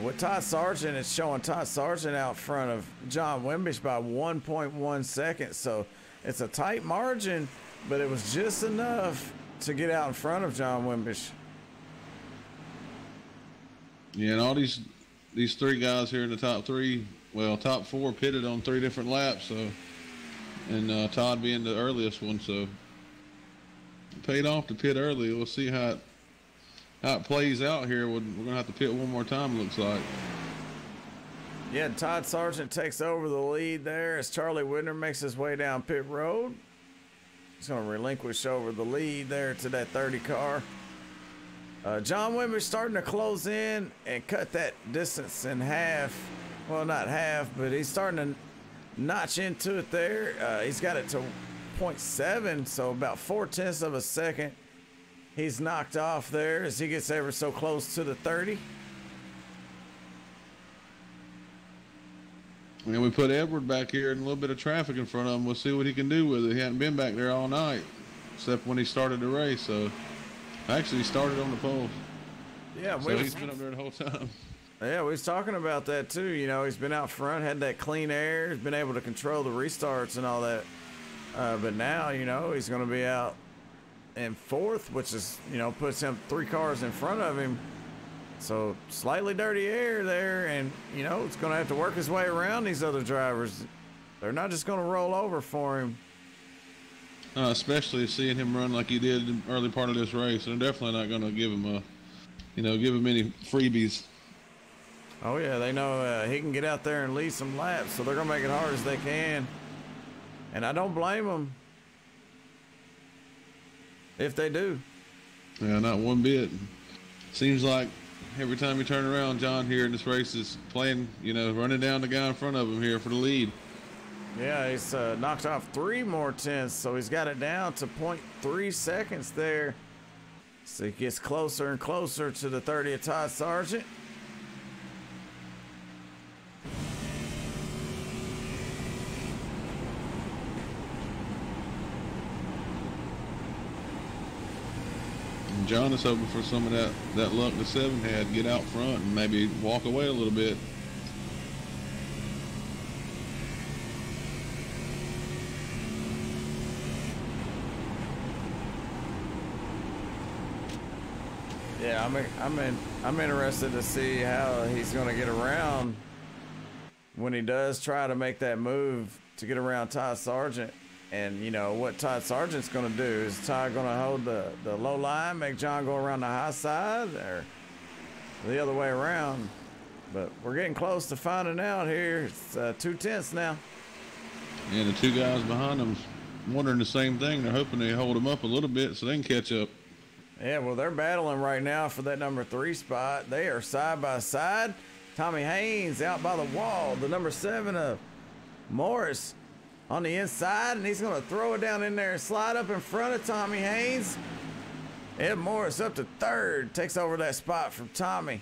with Todd Sargent, it's showing Todd Sargent out front of John Wimbish by 1.1 seconds. So it's a tight margin, but it was just enough to get out in front of John Wimbish. Yeah, and all these 3 guys here in the top 3, well, top 4 pitted on 3 different laps. So. And Todd being the earliest one, so it paid off to pit early. We'll see how it plays out here. We're going to have to pit one more time, looks like. Yeah, Todd Sargent takes over the lead there as Charlie Widner makes his way down pit road. He's going to relinquish over the lead there to that 30 car. John Wimbish starting to close in and cut that distance in half. Well, not half, but he's starting to notch into it there. He's got it to 0.7, so about 0.4 of a second. He's knocked off there as he gets ever so close to the 30. And we put Edward back here in a little bit of traffic in front of him. We'll see what he can do with it. He hadn't been back there all night, except when he started the race. So actually, he started on the pole. Yeah, so he's been up there the whole time. Yeah, we was talking about that too. You know, he's been out front, had that clean air, he's been able to control the restarts and all that. But now, you know, he's going to be out in fourth, which is, you know, puts him 3 cars in front of him. So slightly dirty air there, and, you know, it's going to have to work his way around these other drivers. They're not just going to roll over for him. Especially seeing him run like he did in the early part of this race. They're definitely not going to give him give him any freebies. Oh yeah, they know he can get out there and lead some laps, so they're gonna make it hard as they can. And I don't blame them if they do. Yeah, not one bit. Seems like every time you turn around, John here in this race is playing, you know, running down the guy in front of him here for the lead. Yeah, he's knocked off 3 more tenths, so he's got it down to 0.3 seconds there. So he gets closer and closer to the 30th Todd Sargent. And John is hoping for some of that luck the 7 had, get out front and maybe walk away a little bit. Yeah, I'm interested to see how he's going to get around when he does try to make that move to get around Todd Sargent. And, you know, what Todd Sargent's going to do. Is Todd going to hold the low line, make John go around the high side, or the other way around? But we're getting close to finding out here. It's 2 tenths now. And the 2 guys behind them wondering the same thing. They're hoping they hold him up a little bit so they can catch up. Yeah, well, they're battling right now for that number 3 spot. They are side by side. Tommy Haynes out by the wall. The number 7 of Morris on the inside, and he's going to throw it down in there and slide up in front of Tommy Haynes. Ed Morris up to 3rd, takes over that spot from Tommy.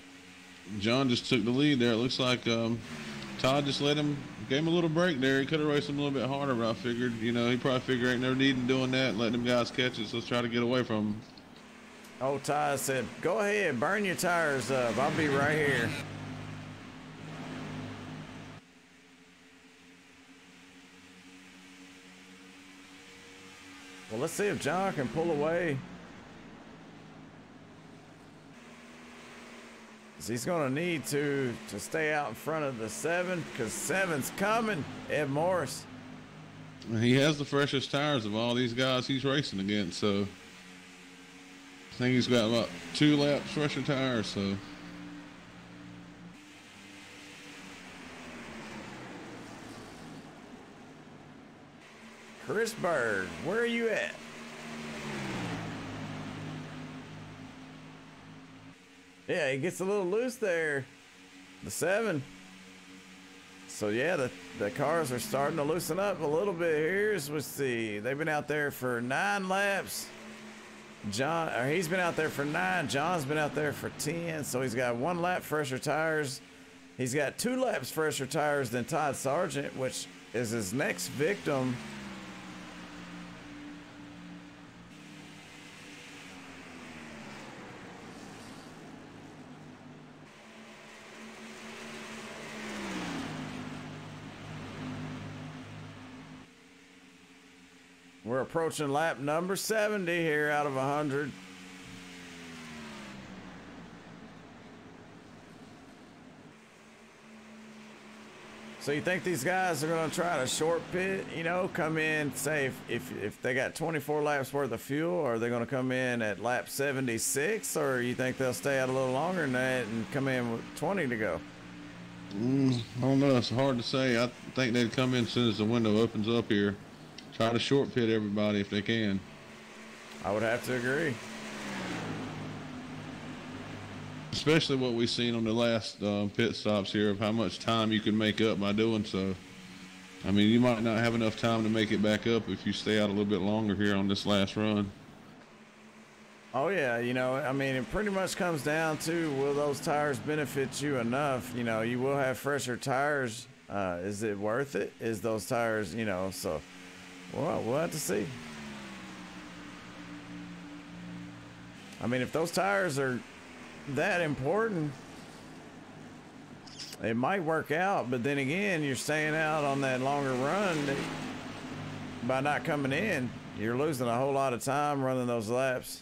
John just took the lead there. It looks like Todd just gave him a little break there. He could have raced him a little bit harder, but I figured, you know, he probably figured ain't no need in doing that and letting them guys catch it, so let's try to get away from him. Old Ty said, go ahead, burn your tires up. I'll be right here. Well, let's see if John can pull away. He's going to need to stay out in front of the 7, because 7's coming, Ed Morris. He has the freshest tires of all these guys he's racing against, so I think he's got about 2 laps fresher tires, so. Chris Berg, where are you at? Yeah, he gets a little loose there. The 7. So yeah, the cars are starting to loosen up a little bit here. As we see, they've been out there for 9 laps. He's been out there for 9. John's been out there for 10. So he's got 1 lap fresher tires. He's got 2 laps fresher tires than Todd Sargent, which is his next victim. We're approaching lap number 70 here out of 100. So you think these guys are going to try to short pit, you know, come in, say if they got 24 laps worth of fuel, or are they going to come in at lap 76, or you think they'll stay out a little longer than that and come in with 20 to go? I don't know. It's hard to say. I think they'd come in as soon as the window opens up here. Try to short pit everybody if they can. I would have to agree. Especially what we've seen on the last pit stops here of how much time you can make up by doing so. I mean, you might not have enough time to make it back up if you stay out a little bit longer here on this last run. Oh yeah, you know, I mean, it pretty much comes down to, will those tires benefit you enough? You know, you will have fresher tires Is it worth it? Is those tires, you know, so we'll have to see. I mean, if those tires are that important, it might work out, but then again, you're staying out on that longer run by not coming in. You're losing a whole lot of time running those laps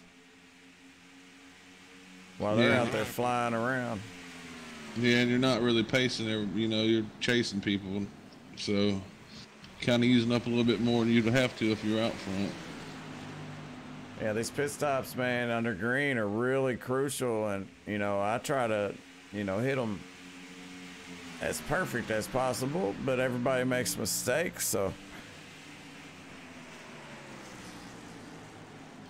while they're out there flying around. Yeah, and you're not really pacing, you know, you're chasing people. So kind of using up a little bit more than you'd have to if you're out front. Yeah, these pit stops, man, under green are really crucial. And, you know, I try to, you know, hit them as perfect as possible, but everybody makes mistakes, so.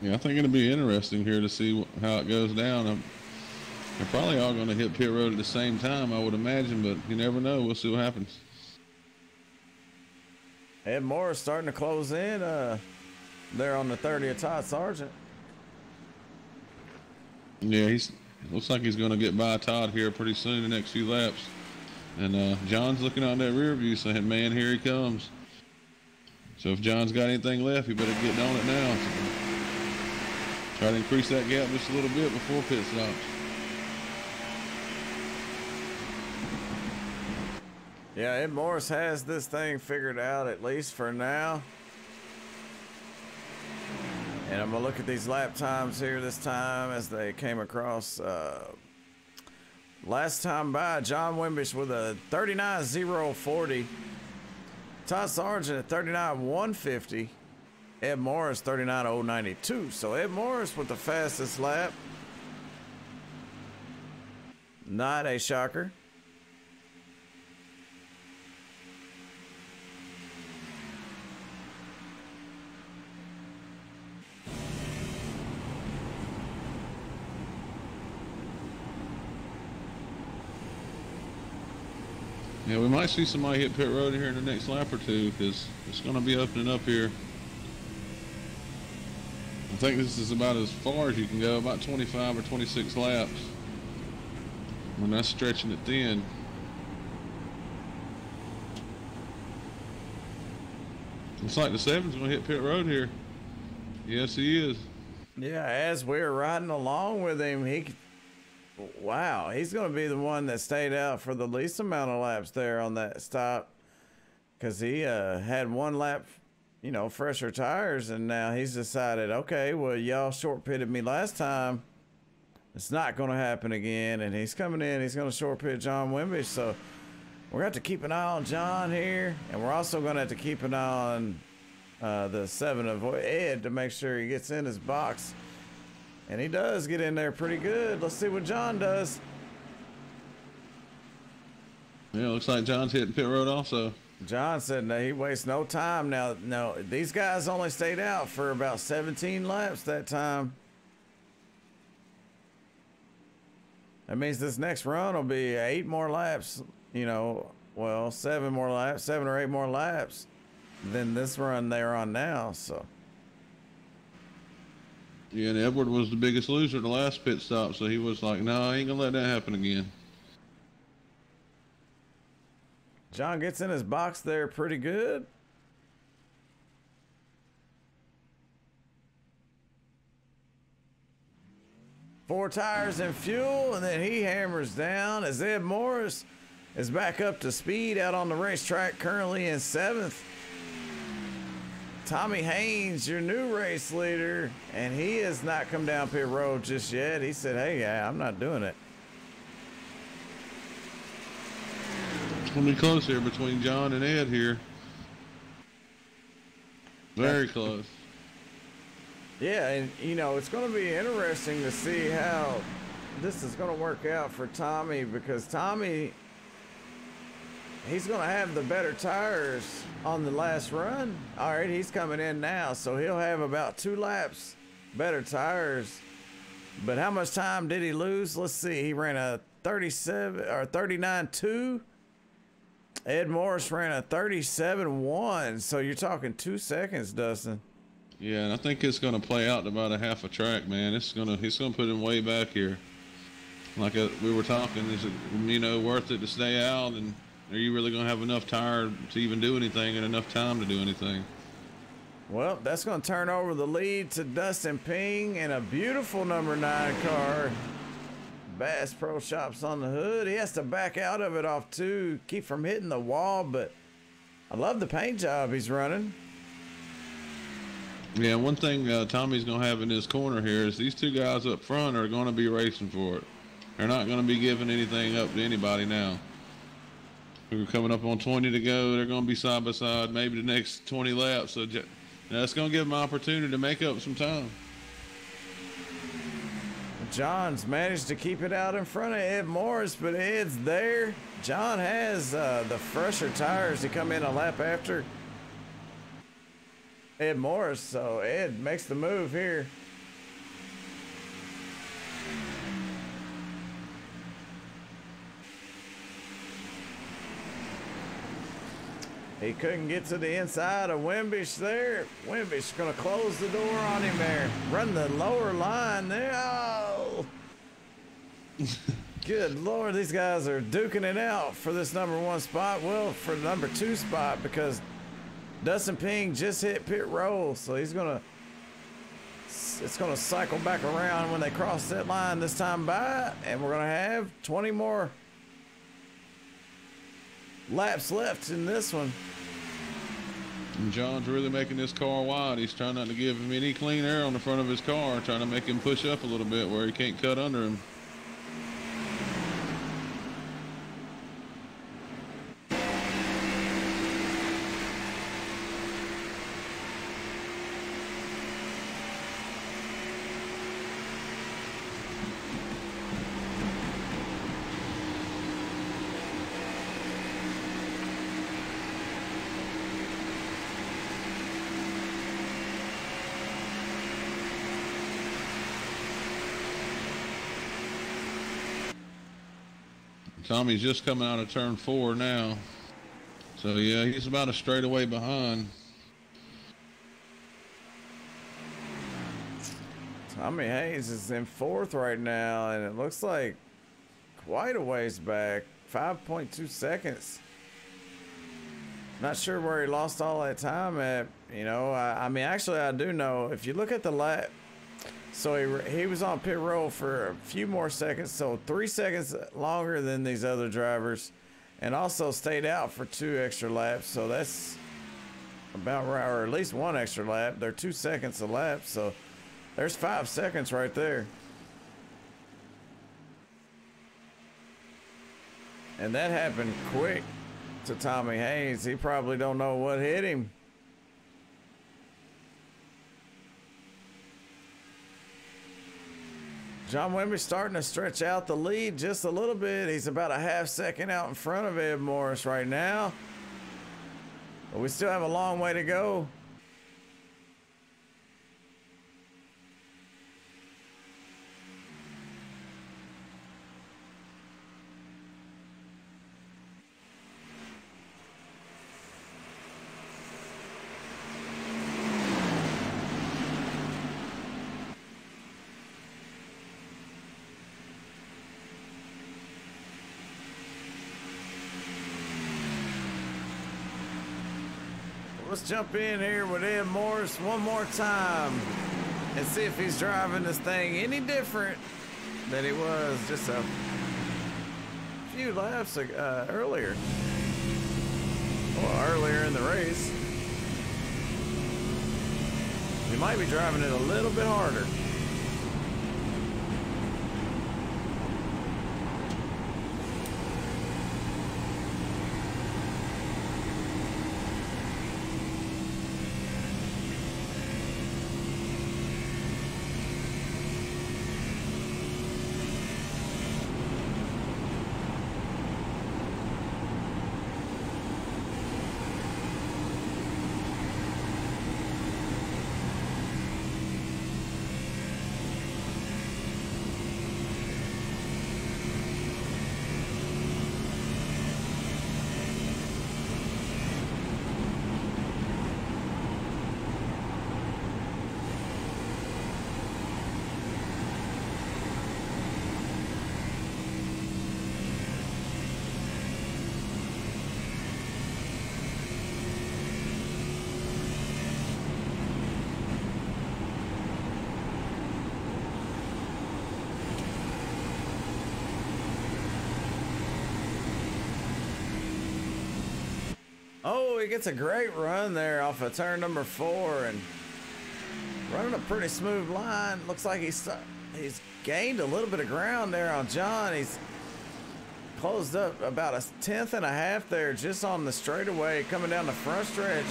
Yeah, I think it'll be interesting here to see how it goes down. They're probably all going to hit pit road at the same time, I would imagine, but you never know. We'll see what happens. Ed Morris starting to close in there on the 30 of Todd Sargent. Yeah, looks like he's going to get by Todd here pretty soon, the next few laps. And John's looking out that rear view saying, man, here he comes. So if John's got anything left, he better get on it now. Try to increase that gap just a little bit before pit stops. Yeah, Ed Morris has this thing figured out, at least for now. And I'm going to look at these lap times here this time as they came across. Last time by, John Wimbish with a 39.040. Todd Sargent at 39.150. Ed Morris 39.092. So Ed Morris with the fastest lap. Not a shocker. Yeah, we might see somebody hit pit road here in the next lap or two because it's going to be opening up here. I think this is about as far as you can go, about 25 or 26 laps. And that's stretching it thin. Looks like the 7's going to hit pit road here. Yes, he is. Yeah, as we're riding along with him, wow, he's going to be the one that stayed out for the least amount of laps there on that stop, because he had one lap, you know, fresher tires, and now he's decided, okay, well, y'all short pitted me last time. It's not going to happen again, and he's coming in. He's going to short pit John Wimbish, so we're going to have to keep an eye on John here, and we're also going to have to keep an eye on the 7 of Ed to make sure he gets in his box. And he does get in there pretty good. Let's see what John does. Yeah, looks like John's hitting pit road also. John said no, he wastes no time. Now, no, these guys only stayed out for about 17 laps that time. That means this next run will be 8 more laps, you know, well, 7 more laps, 7 or 8 more laps than this run they're on now, so. Yeah, and Edward was the biggest loser the last pit stop, so he was like, no, I ain't gonna let that happen again. John gets in his box there pretty good. Four tires and fuel, and then he hammers down as Ed Morris is back up to speed out on the racetrack, currently in 7th. Tommy Haynes, your new race leader, and he has not come down pit road just yet. He said, hey, I'm not doing it. It's going to be close here between John and Ed here. Very close. Yeah, and, you know, it's going to be interesting to see how this is going to work out for Tommy, because Tommy, he's going to have the better tires on the last run. All right, he's coming in now, so he'll have about 2 laps better tires. But how much time did he lose? Let's see. He ran a 37 or 39.2. Ed Morris ran a 37.1. So you're talking 2 seconds, Dustin. Yeah, and I think it's going to play out to about a half a track, man. He's going to put him way back here. Like we were talking, is it, you know, worth it to stay out and are you really going to have enough tire to even do anything and enough time to do anything? Well, that's going to turn over the lead to Dustin Ping in a beautiful number 9 car. Bass Pro Shops on the hood. He has to back out of it off 2, keep from hitting the wall, but I love the paint job he's running. Yeah, one thing Tommy's going to have in his corner here is these 2 guys up front are going to be racing for it. They're not going to be giving anything up to anybody now. We're coming up on 20 to go. They're going to be side by side, maybe the next 20 laps. So that's going to give them an opportunity to make up some time. John's managed to keep it out in front of Ed Morris, but Ed's there. John has the fresher tires to come in a lap after Ed Morris, so Ed makes the move here. He couldn't get to the inside of Wimbish there. Wimbish going to close the door on him there. Run the lower line there. Oh! Good Lord, these guys are duking it out for this number 1 spot. Well, for the number 2 spot, because Dustin Ping just hit pit roll. So he's going to, it's going to cycle back around when they cross that line this time by. And we're going to have 20 more laps left in this one. And John's really making this car wide. He's trying not to give him any clean air on the front of his car, trying to make him push up a little bit where he can't cut under him. Tommy's just coming out of turn 4 now. So yeah, he's about a straightaway behind. Tommy Hayes is in 4th right now, and it looks like quite a ways back. 5.2 seconds. Not sure where he lost all that time at. You know, I mean, actually, I do know. If you look at the lap, so he was on pit roll for a few more seconds, so 3 seconds longer than these other drivers, and also stayed out for 2 extra laps. So that's about right, or at least 1 extra lap. They're 2 seconds a lap, so there's 5 seconds right there. And that happened quick to Tommy Hayes. He probably don't know what hit him. John Wimby starting to stretch out the lead just a little bit. He's about a half second out in front of Ed Morris right now. But we still have a long way to go. Let's jump in here with Ed Morris one more time and see if he's driving this thing any different than he was just a few laps earlier. Well, earlier in the race. He might be driving it a little bit harder. Oh, he gets a great run there off of turn number 4 and running a pretty smooth line. Looks like he's gained a little bit of ground there on John. He's closed up about a 1/10 and a half there just on the straightaway coming down the front stretch.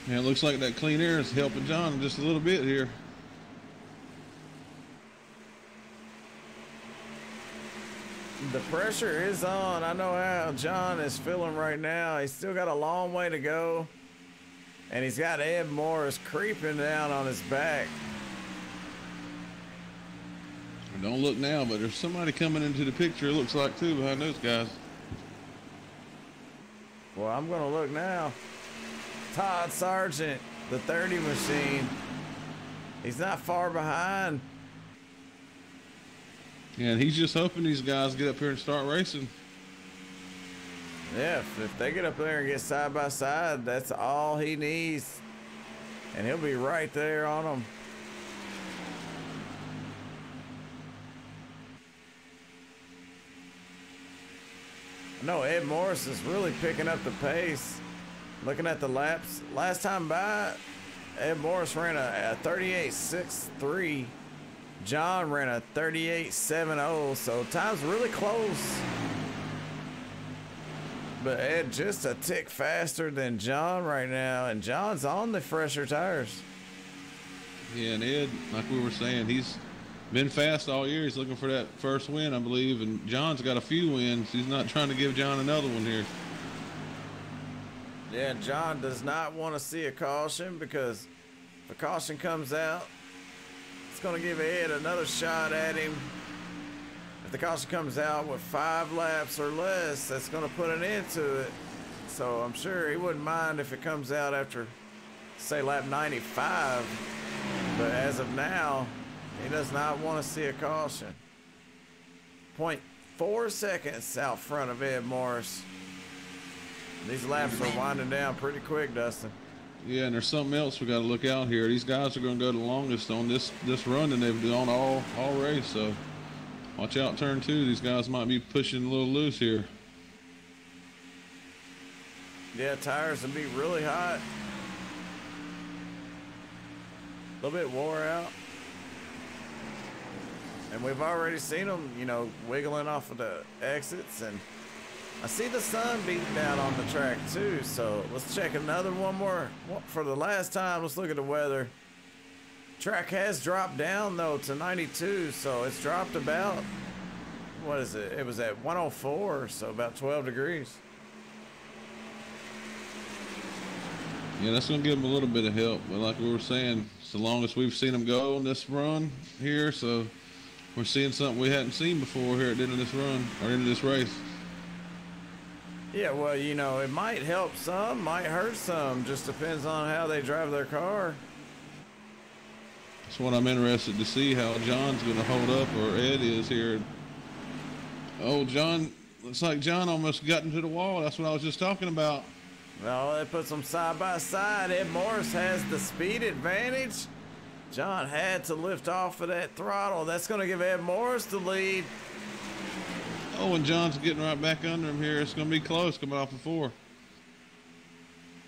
Yeah, it looks like that clean air is helping John just a little bit here. The pressure is on. I know how John is feeling right now. He's still got a long way to go. And he's got Ed Morris creeping down on his back. Don't look now, but there's somebody coming into the picture, it looks like, too, behind those guys. Well, I'm going to look now. Todd Sargent, the 30 machine. He's not far behind. Yeah, and he's just hoping these guys get up here and start racing. Yeah, if they get up there and get side by side, that's all he needs. And he'll be right there on them. I know Ed Morris is really picking up the pace. Looking at the laps, last time by, Ed Morris ran a 38.63. John ran a 38.70, so time's really close. But Ed just a tick faster than John right now, and John's on the fresher tires. Yeah, and Ed, like we were saying, he's been fast all year. He's looking for that first win, I believe, and John's got a few wins. He's not trying to give John another one here. Yeah, John does not want to see a caution, because if a caution comes out, it's going to give Ed another shot at him. If the caution comes out with 5 laps or less, that's going to put an end to it. So I'm sure he wouldn't mind if it comes out after, say, lap 95. But as of now, he does not want to see a caution. 0.4 seconds out front of Ed Morris. These laps are winding down pretty quick, Dustin. Yeah, and there's something else we got to look out here. These guys are going to go the longest on this run than they've done all race. So watch out, turn 2. These guys might be pushing a little loose here. Yeah, tires will be really hot. A little bit wore out. And we've already seen them, you know, wiggling off of the exits. And I see the sun beating down on the track too, so let's check one more for the last time. Let's look at the weather. Track has dropped down though to 92, so it's dropped about, what is it? It was at 104, so about 12 degrees. Yeah, that's going to give them a little bit of help, but like we were saying, it's the longest we've seen them go on this run here, so we're seeing something we hadn't seen before here at the end of this run, or end of this race. Yeah, well, you know, it might help some, might hurt some. Just depends on how they drive their car. That's what I'm interested to see, how John's going to hold up, or Ed is here. Oh, John, looks like John almost got into the wall. That's what I was just talking about. Well, it puts them side by side. Ed Morris has the speed advantage. John had to lift off of that throttle. That's going to give Ed Morris the lead. Oh, and John's getting right back under him here. It's going to be close coming off of 4.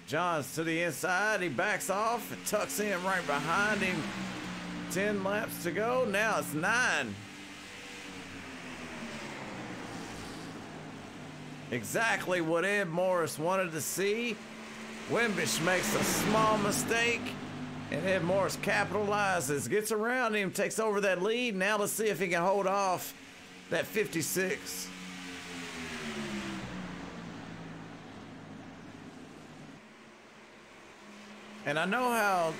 John's to the inside. He backs off and tucks in right behind him. 10 laps to go. Now it's 9. Exactly what Ed Morris wanted to see. Wimbish makes a small mistake, and Ed Morris capitalizes, gets around him, takes over that lead. Now let's see if he can hold off that 56. And I know how,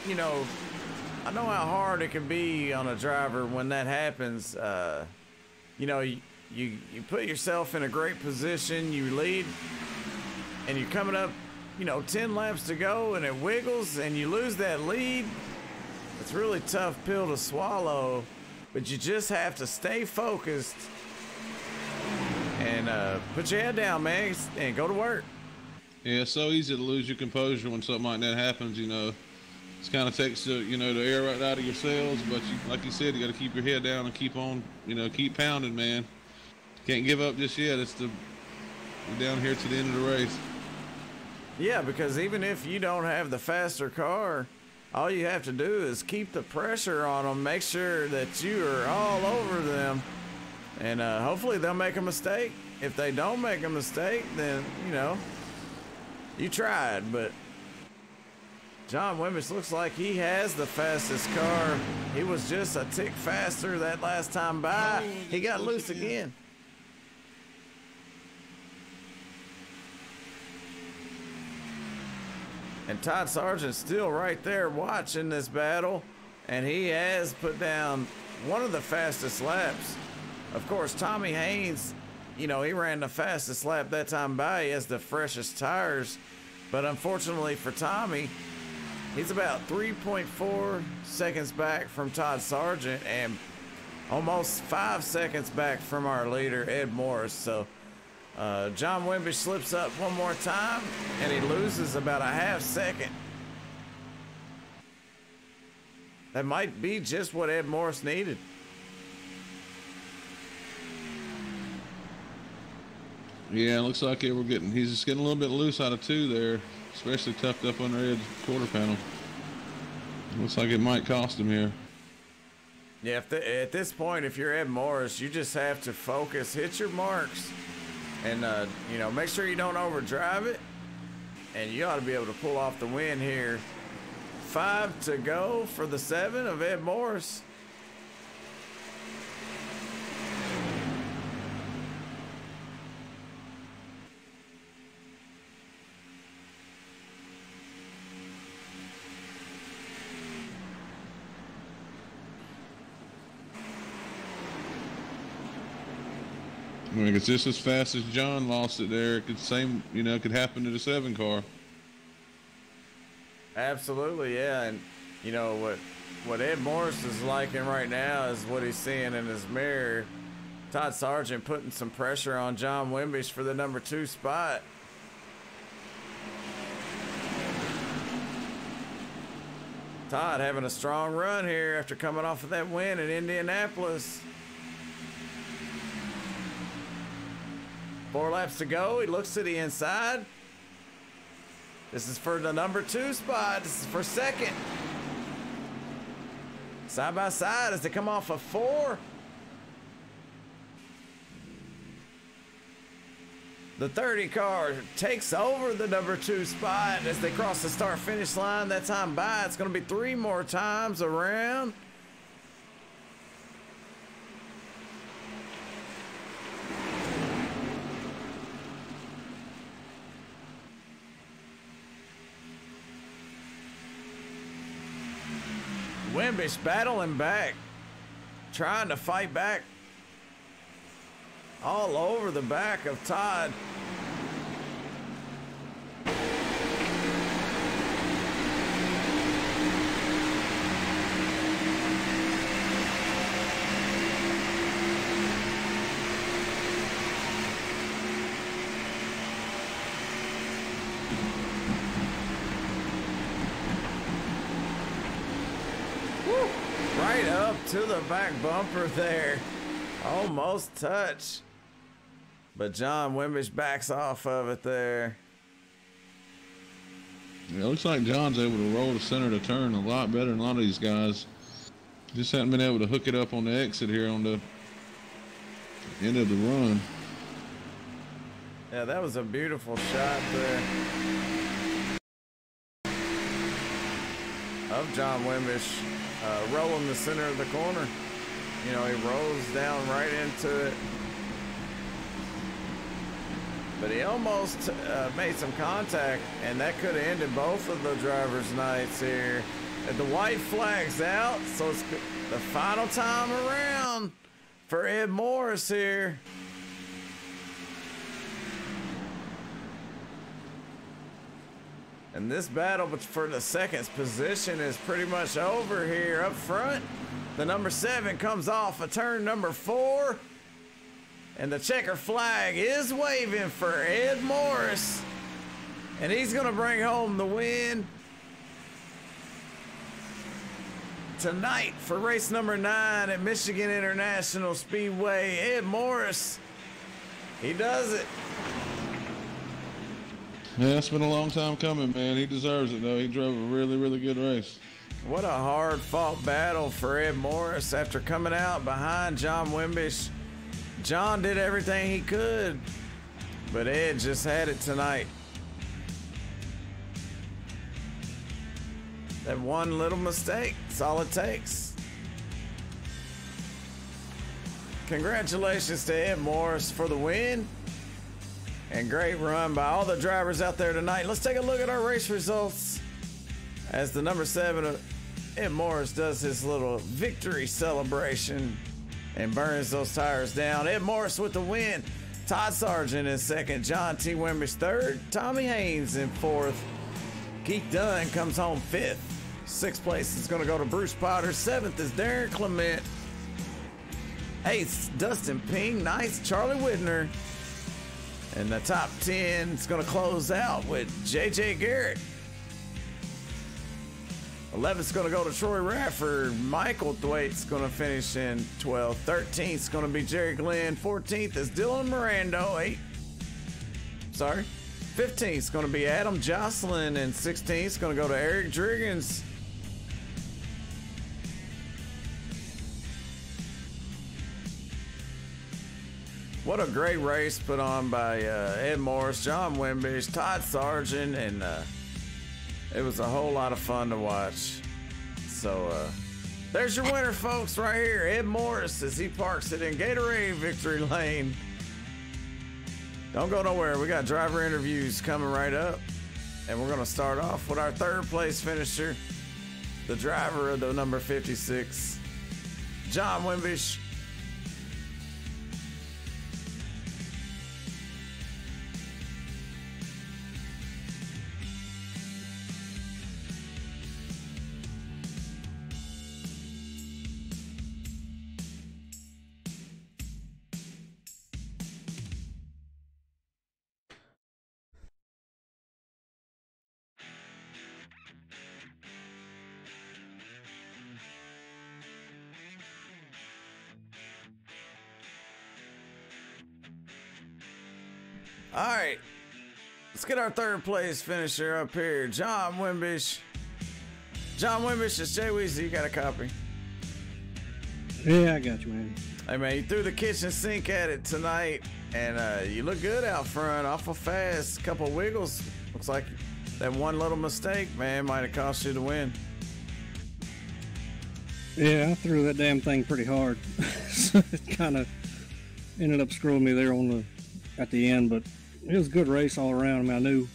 you know, I know how hard it can be on a driver when that happens. You know, you put yourself in a great position, you lead, and you're coming up, you know, 10 laps to go, and it wiggles, and you lose that lead. It's a really tough pill to swallow. But you just have to stay focused and put your head down, man, and go to work. Yeah, it's so easy to lose your composure when something like that happens, you know. It kind of takes the air right out of your sails, but like you said, you got to keep your head down and keep on, keep pounding, man. Can't give up just yet. We're down here to the end of the race. Yeah, because even if you don't have the faster car, all you have to do is keep the pressure on them, make sure that you are all over them, and hopefully they'll make a mistake. If they don't make a mistake, then, you tried. But John Wimbish looks like he has the fastest car. He was just a tick faster that last time by. He got loose again. And Todd Sargent's still right there watching this battle, and he has put down one of the fastest laps. Of course, Tommy Haynes, he ran the fastest lap that time by. He has the freshest tires, but unfortunately for Tommy, he's about 3.4 seconds back from Todd Sargent and almost 5 seconds back from our leader, Ed Morris. So John Wimbish slips up one more time, and he loses about a half second. That might be just what Ed Morris needed. Yeah, it looks like he's just getting a little bit loose out of 2 there, especially tucked up under Ed's quarter panel. Looks like it might cost him here. Yeah, at this point, if you're Ed Morris, you just have to focus, hit your marks, and make sure you don't overdrive it, and you ought to be able to pull off the win here. 5 to go for the 7 of Ed Morris. I mean, it's just as fast as John lost it there. It could happen to the 7 car. Absolutely, yeah. And what Ed Morris is liking right now is what he's seeing in his mirror. Todd Sargent putting some pressure on John Wimbish for the number 2 spot. Todd having a strong run here after coming off of that win in Indianapolis. 4 laps to go. He looks to the inside. This is for the number 2 spot. This is for second. Side by side as they come off of 4. The 30 car takes over the number 2 spot as they cross the start-finish line. That time by, it's going to be 3 more times around. Wimbish battling back, trying to fight back all over the back of Todd. Right up to the back bumper there. Almost touch. But John Wimbish backs off of it there. Yeah, it looks like John's able to roll the center of the turn a lot better than a lot of these guys. Just haven't been able to hook it up on the exit here on the end of the run. Yeah, that was a beautiful shot there of John Wimbish rolling the center of the corner. He rolls down right into it. But he almost made some contact, and that could have ended both of the drivers' nights here. And the white flag's out, so it's the final time around for Ed Morris here. And this battle for the second position is pretty much over here up front. The number 7 comes off of turn number 4. And the checker flag is waving for Ed Morris. And he's going to bring home the win. tonight for race number 9 at Michigan International Speedway. Ed Morris, he does it. Yeah, it's been a long time coming, man. He deserves it, though. He drove a really, really good race. What a hard-fought battle for Ed Morris after coming out behind John Wimbish. John did everything he could, but Ed just had it tonight. That one little mistake, that's all it takes. Congratulations to Ed Morris for the win. And great run by all the drivers out there tonight. Let's take a look at our race results as the number 7, Ed Morris, does his little victory celebration and burns those tires down. Ed Morris with the win. Todd Sargent in 2nd. John T. Wimbish 3rd. Tommy Haynes in 4th. Keith Dunn comes home 5th. 6th place is going to go to Bruce Potter. 7th is Darren Clement. 8th, Dustin Ping. 9th, Charlie Widner. And the top 10 is going to close out with J.J. Garrett. 11th is going to go to Troy Rafford. Michael Thwaite's going to finish in 12th. 13th is going to be Jerry Glenn. 14th is Dylan Mirando. 15th is going to be Adam Jocelyn. And 16th is going to go to Eric Driggins. What a great race put on by Ed Morris, John Wimbish, Todd Sargent, and it was a whole lot of fun to watch. So there's your winner, folks, right here. Ed Morris, as he parks it in Gatorade Victory Lane. Don't go nowhere. We got driver interviews coming right up. And we're going to start off with our 3rd place finisher, the driver of the number 56, John Wimbish. All right, let's get our 3rd place finisher up here, John Wimbish. John Wimbish, it's Jay Weezy. You got a copy? Yeah, I got you, man. Hey, man, you threw the kitchen sink at it tonight, and you look good out front, awful fast. Couple wiggles. Looks like that one little mistake, man, might have cost you the win. Yeah, I threw that damn thing pretty hard. So it kind of ended up screwing me there at the end, but it was a good race all around. I mean, I knew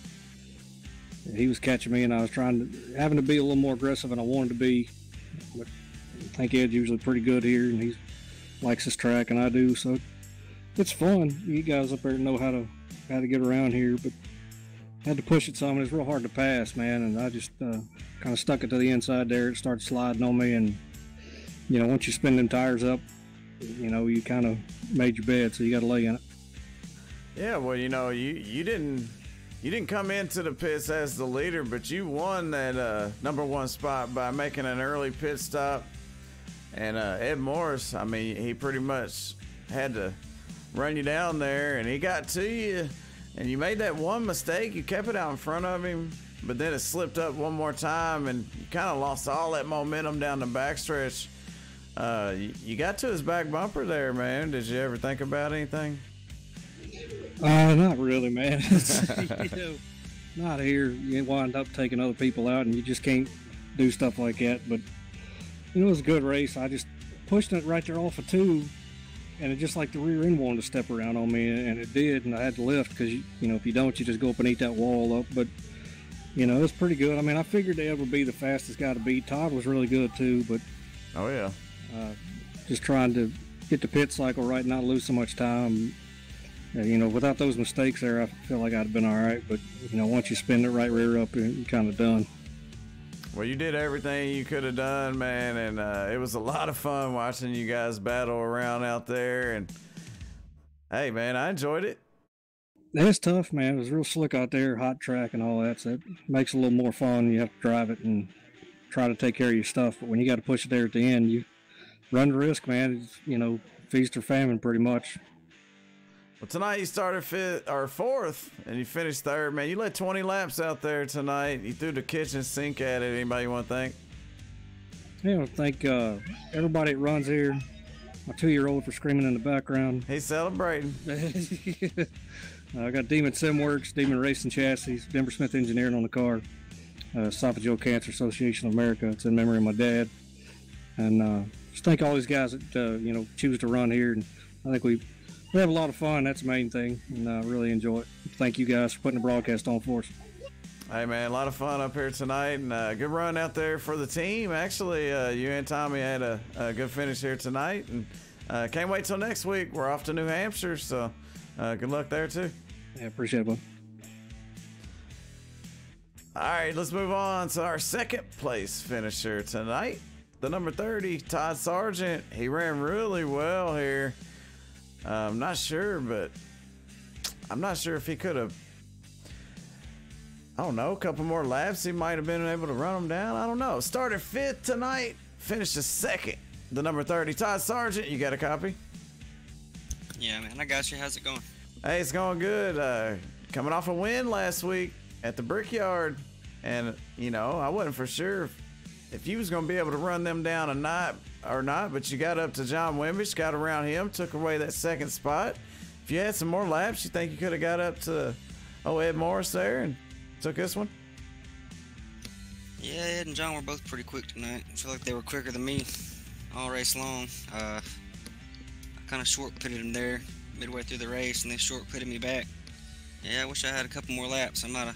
he was catching me, and I was having to be a little more aggressive than I wanted to be. But I think Ed's usually pretty good here, and he likes his track, and I do. So it's fun. You guys up there know how to get around here, but had to push it some. It's real hard to pass, man, and I just kind of stuck it to the inside there. It started sliding on me, and once you spin them tires up, you kind of made your bed, so you got to lay in it. Yeah, well, you didn't come into the pits as the leader, but you won that number 1 spot by making an early pit stop. And Ed Morris, I mean, he pretty much had to run you down there, and he got to you, and you made that one mistake. You kept it out in front of him, but then it slipped up one more time, and you kind of lost all that momentum down the backstretch. You got to his back bumper there, man. Did you ever think about anything? Not really, man. Not here. You wind up taking other people out, and you just can't do stuff like that. But it was a good race. I just pushed it right there off of 2, and it just like the rear end wanted to step around on me, and it did, and I had to lift because if you don't, you just go up and eat that wall up. But it was pretty good. I mean, I figured Ed would be the fastest guy to beat. Todd was really good too, but oh yeah, just trying to get the pit cycle right, and not lose so much time. Without those mistakes there, I feel like I'd have been all right. But, once you spin it right rear up, you're kind of done. Well, you did everything you could have done, man. And it was a lot of fun watching you guys battle around out there. And, hey, man, I enjoyed it. It's tough, man. It was real slick out there, hot track and all that. So it makes it a little more fun. You have to drive it and try to take care of your stuff. But when you got to push it there at the end, you run the risk, man. It's, you know, feast or famine pretty much. Well, tonight you started fourth, and you finished third. Man, you led 20 laps out there tonight. You threw the kitchen sink at it. Anybody want to thank? Yeah, I thank everybody that runs here. My 2-year-old for screaming in the background. He's celebrating. I got Demon Simworks, Demon Racing Chassis, Denver Smith Engineering on the car, Esophageal Cancer Association of America. It's in memory of my dad. And just thank all these guys that you know, choose to run here. And I think we have a lot of fun. That's the main thing, and I really enjoy it. Thank you guys for putting the broadcast on for us. Hey, man, a lot of fun up here tonight, and good run out there for the team. Actually, you and Tommy had a good finish here tonight, and can't wait till next week. We're off to New Hampshire, so good luck there, too. Yeah, appreciate it, bud. All right, let's move on to our second place finisher tonight. The number 30, Todd Sargent. He ran really well here. I'm not sure if he could have, I don't know, a couple more laps. He might have been able to run him down. I don't know. Started 5th tonight, finished 2nd. The number 30, Todd Sargent. You got a copy? Yeah, man, I got you. How's it going? Hey, it's going good. Coming off a win last week at the Brickyard. And, you know, I wasn't for sure if you was going to be able to run them down or not, but you got up to John Wimbish, got around him, took away that 2nd spot. If you had some more laps, you think you could have got up to Ed Morris there and took this one? Yeah, Ed and John were both pretty quick tonight. I feel like they were quicker than me all race long. I kind of short-pitted them there midway through the race, and they short-pitted me back. Yeah, I wish I had a couple more laps. I might have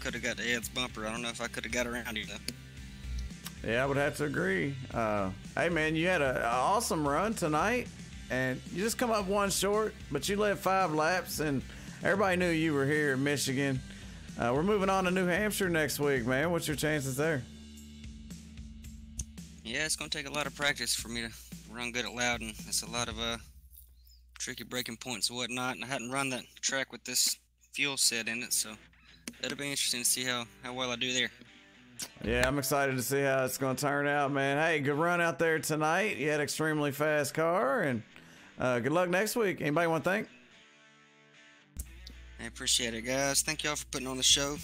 could have got to Ed's bumper. I don't know if I could have got around you though. Yeah, I would have to agree. Hey, man, you had an awesome run tonight, and you just come up one short, but you led 5 laps, and everybody knew you were here in Michigan. We're moving on to New Hampshire next week, man. What's your chances there? Yeah, it's going to take a lot of practice for me to run good at Loudon. It's a lot of tricky breaking points and whatnot, and I hadn't run that track with this fuel set in it, so it'll be interesting to see how well I do there. Yeah, I'm excited to see how it's going to turn out, man. Hey, good run out there tonight. You had an extremely fast car, and good luck next week. Anybody want to thank? I appreciate it, guys. Thank y'all for putting on the show.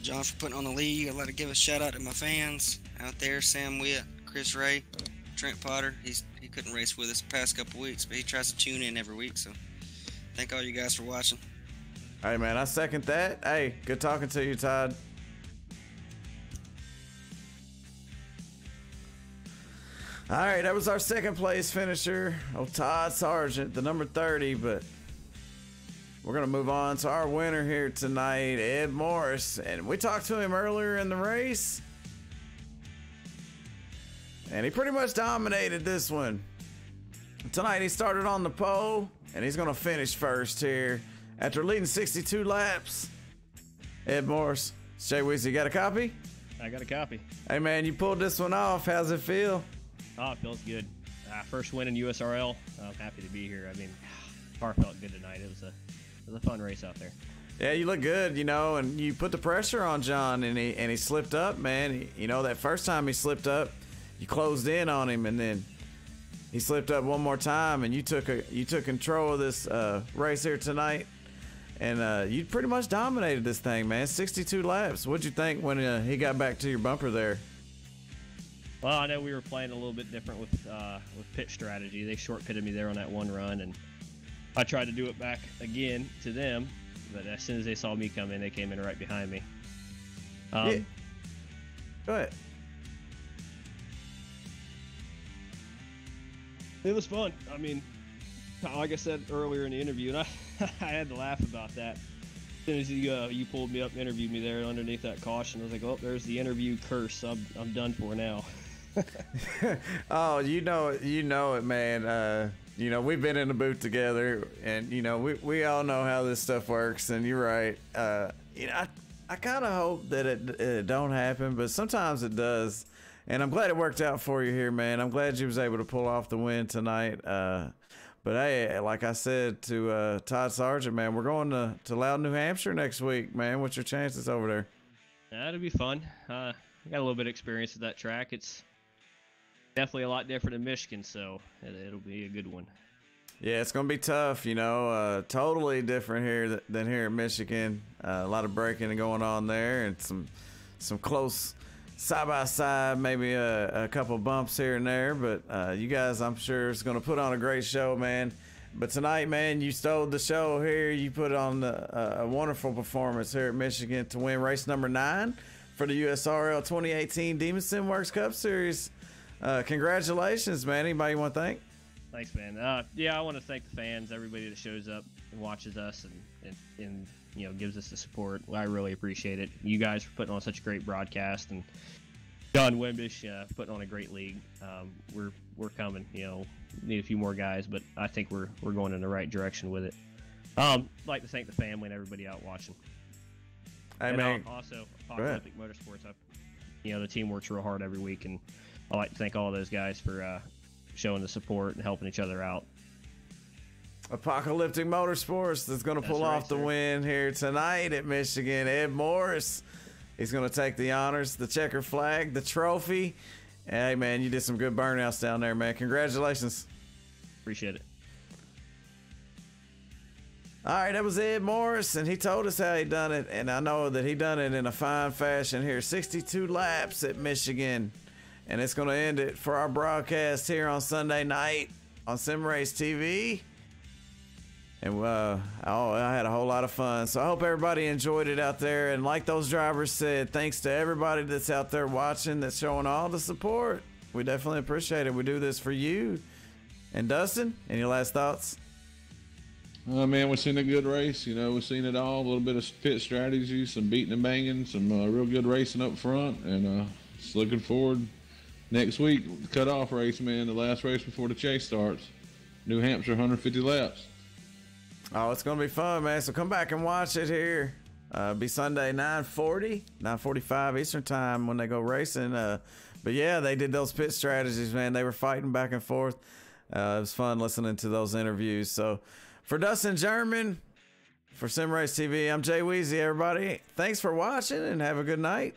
John for putting on the league. I'd like to give a shout out to my fans out there, Sam Witt, Chris Ray, Trent Potter. He couldn't race with us the past couple weeks, but he tries to tune in every week, so thank all you guys for watching. Hey, man, I second that. Hey, good talking to you, Todd. All right, that was our 2nd place finisher, Todd Sargent, the number 30, but we're going to move on to our winner here tonight, Ed Morris. And we talked to him earlier in the race, and he pretty much dominated this one. Tonight he started on the pole, and he's going to finish first here after leading 62 laps. Ed Morris. Jay Weezy, you got a copy? I got a copy. Hey, man, you pulled this one off. How's it feel? Oh, it feels good. First win in USRL. I'm happy to be here. I mean, car felt good tonight. It was a fun race out there. Yeah, you look good, you know, and you put the pressure on John, and he slipped up, man. You know, that first time he slipped up, you closed in on him, and then he slipped up one more time, and you took control of this race here tonight, and you pretty much dominated this thing, man. 62 laps. What'd you think when he got back to your bumper there? Well, I know we were playing a little bit different with pit strategy. They short pitted me there on that one run, and I tried to do it back again to them, but as soon as they saw me come in, they came in right behind me. Yeah. Go ahead. It was fun. I mean, like I said earlier in the interview, and I had to laugh about that. As soon as you pulled me up and interviewed me there underneath that caution, I was like, oh, there's the interview curse. I'm done for now. Oh, you know it, man. You know, we've been in the booth together, and you know, we all know how this stuff works. And you're right. You know, I kind of hope that it don't happen, but sometimes it does. And I'm glad it worked out for you here, man. I'm glad you was able to pull off the win tonight. But hey, like I said to Todd Sargent, man, we're going to Loudon, New Hampshire next week, man. What's your chances over there? That'll be fun. got a little bit of experience at that track. It's definitely a lot different in Michigan, so it'll be a good one. Yeah, it's gonna be tough. You know, totally different here than here in Michigan. A lot of braking going on there, and some close side by side, maybe a couple bumps here and there. But you guys, I'm sure, is gonna put on a great show, man. But tonight, man, you stole the show here. You put on a wonderful performance here at Michigan to win race number 9 for the USRL 2018 Demon Sim Works Cup Series. Congratulations, man. Anybody you want to thank? Thanks, man. Yeah, I want to thank the fans, everybody that shows up and watches us and you know, gives us the support. I really appreciate it. You guys for putting on such a great broadcast, and John Wimbish putting on a great league. We're coming. You know, need a few more guys, but I think we're going in the right direction with it. I'd like to thank the family and everybody out watching. Hey, man. Also, Apocalyptic Motorsports. You know, the team works real hard every week, and I'd like to thank all those guys for showing the support and helping each other out. Apocalyptic Motorsports is going to pull off the win here tonight at Michigan. Ed Morris, he's going to take the honors, the checker flag, the trophy. Hey, man, you did some good burnouts down there, man. Congratulations. Appreciate it. All right, that was Ed Morris, and he told us how he done it, and I know that he done it in a fine fashion here. 62 laps at Michigan, and it's going to end it for our broadcast here on Sunday night on Sim Race TV. And I had a whole lot of fun. So I hope everybody enjoyed it out there. And like those drivers said, thanks to everybody that's out there watching, that's showing all the support. We definitely appreciate it. We do this for you. And Dustin, any last thoughts? Man, we've seen a good race. You know, we've seen it all. A little bit of pit strategy, some beating and banging, some real good racing up front. And just looking forward next week, the cutoff race, man, the last race before the chase starts. New Hampshire, 150 laps. Oh, it's going to be fun, man. So come back and watch it here. Be Sunday, 9:45 Eastern time when they go racing. But yeah, they did those pit strategies, man. They were fighting back and forth. It was fun listening to those interviews. So for Dustin German, for Sim Race TV, I'm Jay Weezy, everybody. Thanks for watching and have a good night.